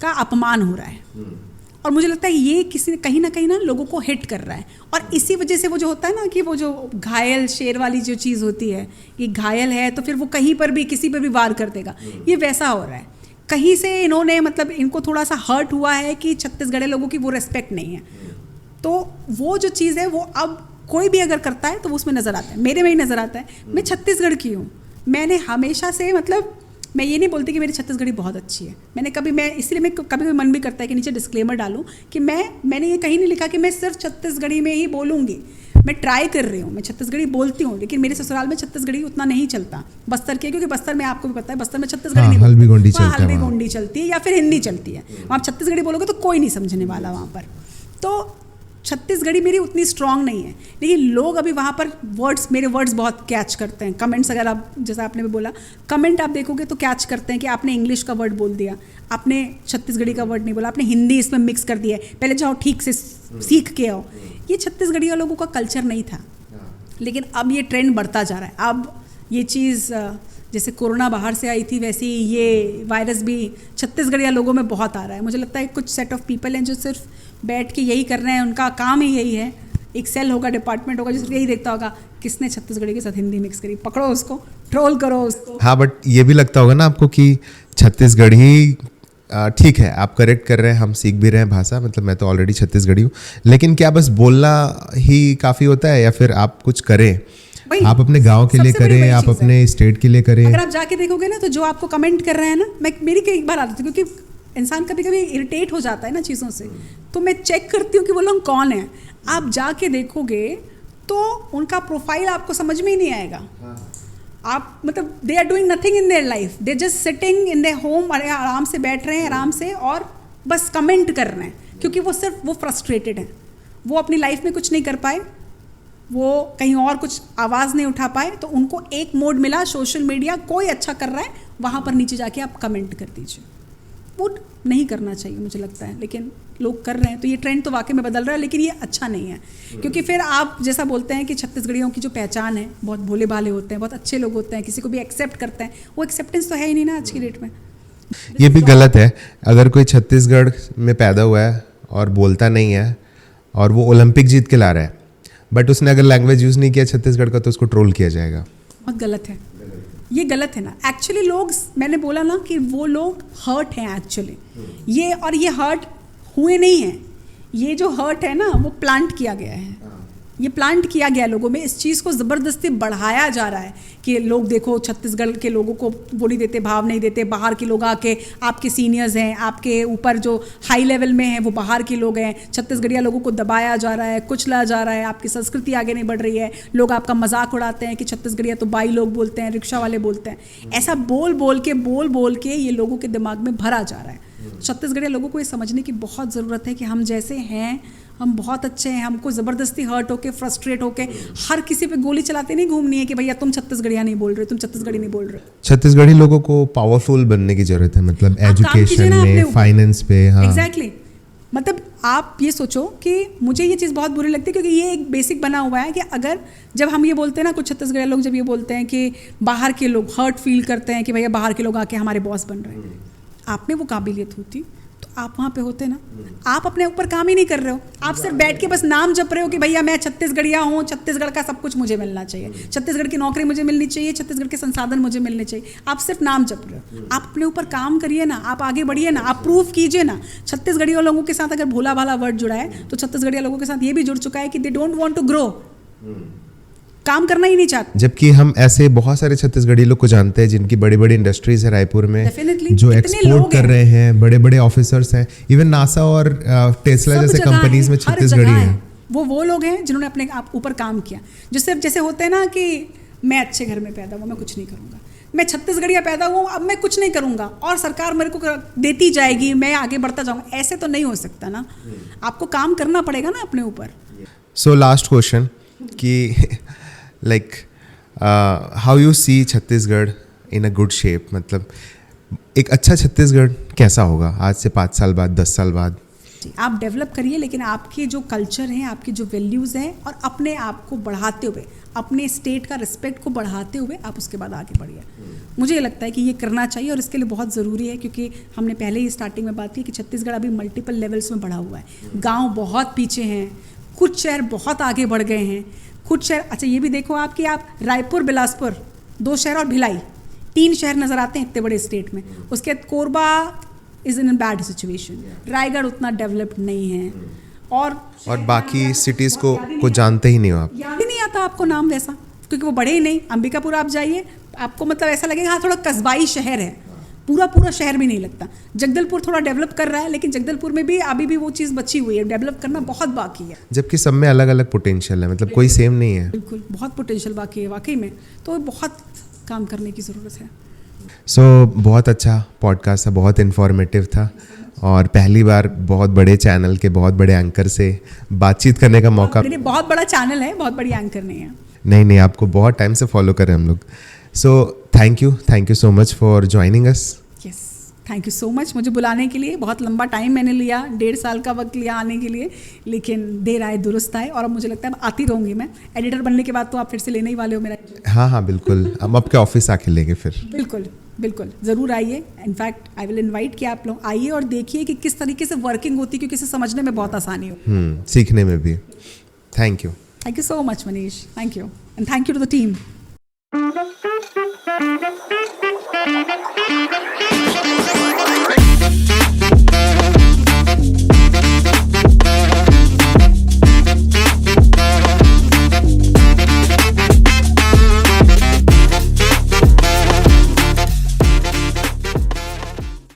का अपमान हो रहा है। और मुझे लगता है ये किसी कहीं ना लोगों को हिट कर रहा है। और इसी वजह से वो जो होता है ना कि वो जो घायल शेर वाली जो चीज़ होती है, ये घायल है तो फिर वो कहीं पर भी किसी पर भी वार कर देगा, ये वैसा हो रहा है। कहीं से इन्होंने मतलब इनको थोड़ा सा हर्ट हुआ है कि छत्तीसगढ़ी लोगों की वो रिस्पेक्ट नहीं है, तो वो जो चीज़ है वो अब कोई भी अगर करता है तो वो उसमें नज़र आता है। मेरे में ही नज़र आता है। मैं छत्तीसगढ़ की हूँ, मैंने हमेशा से मतलब मैं ये नहीं बोलती कि मेरी छत्तीसगढ़ी बहुत अच्छी है। मैं इसलिए मैं कभी मन भी करता है कि नीचे डिस्क्लेमर डालूं कि मैंने ये कहीं नहीं लिखा कि मैं सिर्फ छत्तीसगढ़ी में ही बोलूँगी। मैं ट्राई कर रही हूँ, मैं छत्तीसगढ़ी बोलती हूँ, लेकिन मेरे ससुराल में छत्तीसगढ़ी उतना नहीं चलता बस्तर के, क्योंकि बस्तर में आपको भी पता है बस्तर में छत्तीसगढ़ी नहीं, हल्बी गोंडी चलती है या फिर हिंदी चलती है। वहाँ छत्तीसगढ़ी बोलोगे तो कोई नहीं समझने वाला वहाँ पर। तो छत्तीसगढ़ी मेरी उतनी स्ट्रांग नहीं है, लेकिन लोग अभी वहाँ पर मेरे वर्ड्स बहुत कैच करते हैं। कमेंट्स अगर आप, जैसा आपने भी बोला, कमेंट आप देखोगे तो कैच करते हैं कि आपने इंग्लिश का वर्ड बोल दिया, आपने छत्तीसगढ़ी का वर्ड नहीं बोला, आपने हिंदी इसमें मिक्स कर दिया है, पहले जाओ ठीक से सीख के आओ। ये छत्तीसगढ़िया लोगों का कल्चर नहीं था, लेकिन अब ये ट्रेंड बढ़ता जा रहा है। अब ये चीज़ जैसे कोरोना बाहर से आई थी, वैसे ही ये वायरस भी छत्तीसगढ़िया लोगों में बहुत आ रहा है। मुझे लगता है कुछ सेट ऑफ पीपल हैं जो सिर्फ बैठ के यही कर रहे हैं, उनका काम ही यही है। एक सेल होगा, डिपार्टमेंट होगा, जो यही देखता होगा किसने छत्तीसगढ़ी के साथ हिंदी मिक्स करी, पकड़ो उसको, ट्रोल करो उसको। हाँ, बट ये भी लगता होगा ना आपको कि छत्तीसगढ़ी ठीक है, आप करेक्ट कर रहे हैं, हम सीख भी रहे हैं भाषा, मतलब मैं तो ऑलरेडी छत्तीसगढ़ी हूँ, लेकिन क्या बस बोलना ही काफ़ी होता है, या फिर आप कुछ करें, आप अपने गांव के लिए करें, आप अपने स्टेट के लिए करें? अगर आप जाके देखोगे ना, तो जो आपको कमेंट कर रहे हैं ना, मेरी कई बार आदत है, क्योंकि इंसान कभी कभी इरिटेट हो जाता है ना चीज़ों से, तो मैं चेक करती हूँ कि वो लोग कौन हैं। आप जाके देखोगे तो उनका प्रोफाइल आपको समझ में ही नहीं आएगा। आप मतलब they are doing nothing in their life, they just sitting in their home, आराम से बैठ रहे हैं आराम से, और बस कमेंट कर रहे हैं, क्योंकि वो फ्रस्ट्रेटेड हैं, वो अपनी लाइफ में कुछ नहीं कर पाए, वो कहीं और कुछ आवाज़ नहीं उठा पाए, तो उनको एक मोड मिला, सोशल मीडिया, कोई अच्छा कर रहा है वहाँ पर नीचे जाके आप कमेंट कर दीजिए। वो नहीं करना चाहिए मुझे लगता है, लेकिन लोग कर रहे हैं, तो ये ट्रेंड तो वाकई में बदल रहा है, लेकिन ये अच्छा नहीं है। क्योंकि फिर आप जैसा बोलते हैं कि छत्तीसगढ़ियों की जो पहचान है, बहुत भोले भाले होते हैं, बहुत अच्छे लोग होते हैं, किसी को भी एक्सेप्ट करते हैं, वो एक्सेप्टेंस तो है ही नहीं ना आज की डेट में। ये भी गलत है। अगर कोई छत्तीसगढ़ में पैदा हुआ है और बोलता नहीं है और वो ओलंपिक जीत के ला रहा है, बट उसने अगर लैंग्वेज यूज़ नहीं किया छत्तीसगढ़ का, तो उसको ट्रोल किया जाएगा। बहुत गलत है, ये गलत है ना। एक्चुअली लोग, मैंने बोला ना कि वो लोग हर्ट हैं एक्चुअली, ये हर्ट हुए नहीं हैं, ये जो हर्ट है ना वो प्लांट किया गया है, ये प्लांट किया गया लोगों में। इस चीज़ को ज़बरदस्ती बढ़ाया जा रहा है कि लोग देखो छत्तीसगढ़ के लोगों को वो नहीं देते, भाव नहीं देते, बाहर के लोग आके, आपके सीनियर्स हैं, आपके ऊपर जो हाई लेवल में हैं वो बाहर के लोग हैं, छत्तीसगढ़िया लोगों को दबाया जा रहा है, कुचला जा रहा है, आपकी संस्कृति आगे नहीं बढ़ रही है, लोग आपका मजाक उड़ाते हैं कि छत्तीसगढ़िया तो बाई लोग बोलते हैं, रिक्शा वाले बोलते हैं। ऐसा बोल बोल के ये लोगों के दिमाग में भरा जा रहा है। छत्तीसगढ़िया लोगों को ये समझने की बहुत ज़रूरत है कि हम जैसे हैं, हम बहुत अच्छे हैं, हमको ज़बरदस्ती हर्ट होके, फ्रस्ट्रेट होके हर किसी पे गोली चलाते नहीं घूमनी है कि भैया तुम छत्तीसगढ़िया नहीं बोल रहे, तुम छत्तीसगढ़ी नहीं बोल रहे। छत्तीसगढ़ी लोगों को पावरफुल बनने की ज़रूरत है, मतलब एजुकेशन में, फाइनेंस पे। हाँ, एग्जैक्टली। मतलब आप ये सोचो कि मुझे ये चीज़ बहुत बुरी लगती है, क्योंकि ये एक बेसिक बना हुआ है कि अगर जब हम ये बोलते हैं ना, कुछ छत्तीसगढ़ी लोग जब ये बोलते हैं कि बाहर के लोग हर्ट फील करते हैं कि भैया बाहर के लोग आके हमारे बॉस बन रहे हैं, आप में वो काबिलियत होती तो आप वहाँ पे होते ना। आप अपने ऊपर काम ही नहीं कर रहे हो, आप सिर्फ बैठ के बस नाम जप रहे हो कि भैया मैं छत्तीसगढ़िया हूँ, छत्तीसगढ़ का सब कुछ मुझे मिलना चाहिए, छत्तीसगढ़ की नौकरी मुझे मिलनी चाहिए, छत्तीसगढ़ के संसाधन मुझे मिलने चाहिए। आप सिर्फ नाम जप रहे हो, आप अपने ऊपर काम करिए ना, आप आगे बढ़िए ना, आप प्रूव कीजिए ना। छत्तीसगढ़िया लोगों के साथ अगर भोला भाला वर्ड जुड़ा है, तो छत्तीसगढ़िया लोगों के साथ ये भी जुड़ चुका है कि they don't want to grow, काम करना ही नहीं चाहते। जबकि हम ऐसे बहुत सारे छत्तीसगढ़ी लोग को जानते हैं जिनकी बड़ी बड़ी इंडस्ट्रीज है रायपुर में, जो एक्सपोर्ट कर रहे हैं, बड़े बड़े ऑफिसर्स हैं, इवन नासा और टेस्ला जैसे कंपनीज में छत्तीसगढ़ी हैं। वो लोग हैं जिन्होंने अपने आप ऊपर काम किया, जो सिर्फ जैसे होते हैं ना कि मैं अच्छे घर में पैदा हुआ, मैं कुछ नहीं करूँगा, मैं छत्तीसगढ़िया पैदा हुआ, अब मैं कुछ नहीं करूँगा और सरकार मेरे को देती जाएगी, मैं आगे बढ़ता जाऊँगा। ऐसे तो नहीं हो सकता ना, आपको काम करना पड़ेगा ना अपने ऊपर। सो लास्ट क्वेश्चन कि like how you see Chhattisgarh in a good shape, मतलब एक अच्छा छत्तीसगढ़ कैसा होगा आज से 5 साल बाद, 10 साल बाद? आप डेवलप करिए, लेकिन आपके जो कल्चर हैं, आपकी जो वैल्यूज़ हैं, और अपने आप को बढ़ाते हुए, अपने स्टेट का रिस्पेक्ट को बढ़ाते हुए आप उसके बाद आगे बढ़िए। मुझे लगता है कि ये करना चाहिए, और इसके लिए बहुत ज़रूरी है, क्योंकि हमने पहले ही स्टार्टिंग में बात की कि छत्तीसगढ़ अभी मल्टीपल लेवल्स में बढ़ा हुआ है। गाँव बहुत पीछे हैं, कुछ शहर बहुत आगे बढ़ गए हैं, कुछ शहर, अच्छा ये भी देखो आप कि आप रायपुर, बिलासपुर 2 शहर और भिलाई 3 शहर नज़र आते हैं इतने बड़े स्टेट में। उसके बाद Korba is in bad situation, Raigarh उतना डेवलप्ड नहीं है, और बाकी सिटीज़ को जानते ही नहीं हो आप, याद ही नहीं आता आपको नाम वैसा, क्योंकि वो बड़े ही नहीं। अंबिकापुर आप जाइए, आपको मतलब ऐसा लगेगा हाँ थोड़ा कस्बाई शहर है, पूरा शहर भी नहीं लगता। जगदलपुर थोड़ा डेवलप कर रहा है, लेकिन जगदलपुर में भी अभी भी वो चीज़ बची हुई है, डेवलप करना बहुत बाकी है। जबकि सब में अलग अलग पोटेंशियल है, मतलब कोई सेम नहीं है। बिल्कुल, बहुत पोटेंशियल बाकी है वाकई में, तो बहुत काम करने की ज़रूरत है। सो बहुत अच्छा पॉडकास्ट था, बहुत इन्फॉर्मेटिव था, और पहली बार बहुत बड़े चैनल के बहुत बड़े एंकर से बातचीत करने का मौका। मेरे लिए बहुत बड़ा चैनल है, बहुत बड़ी एंकर नहीं है। नहीं, आपको बहुत टाइम से फॉलो कर रहे हैं हम लोग। So thank you so much for joining us. Yes, thank you so much मुझे बुलाने के लिए। बहुत लंबा टाइम मैंने लिया, 1.5 साल का वक्त लिया आने के लिए, लेकिन देर आए दुरुस्त आए। और अब मुझे लगता है आती रहूँगी मैं। एडिटर बनने के बाद तो आप फिर से लेने ही वाले हो मेरा। हाँ बिल्कुल, हम आपके ऑफिस आके लेंगे फिर। बिल्कुल ज़रूर आइए। इनफैक्ट आई विल इनवाइट कि आप लोग आइए और देखिए कि किस तरीके से वर्किंग होती है, क्योंकि इसे समझने में बहुत आसानी हो, सीखने में भी। Thank you so much Manish, thank you and thank you to the team.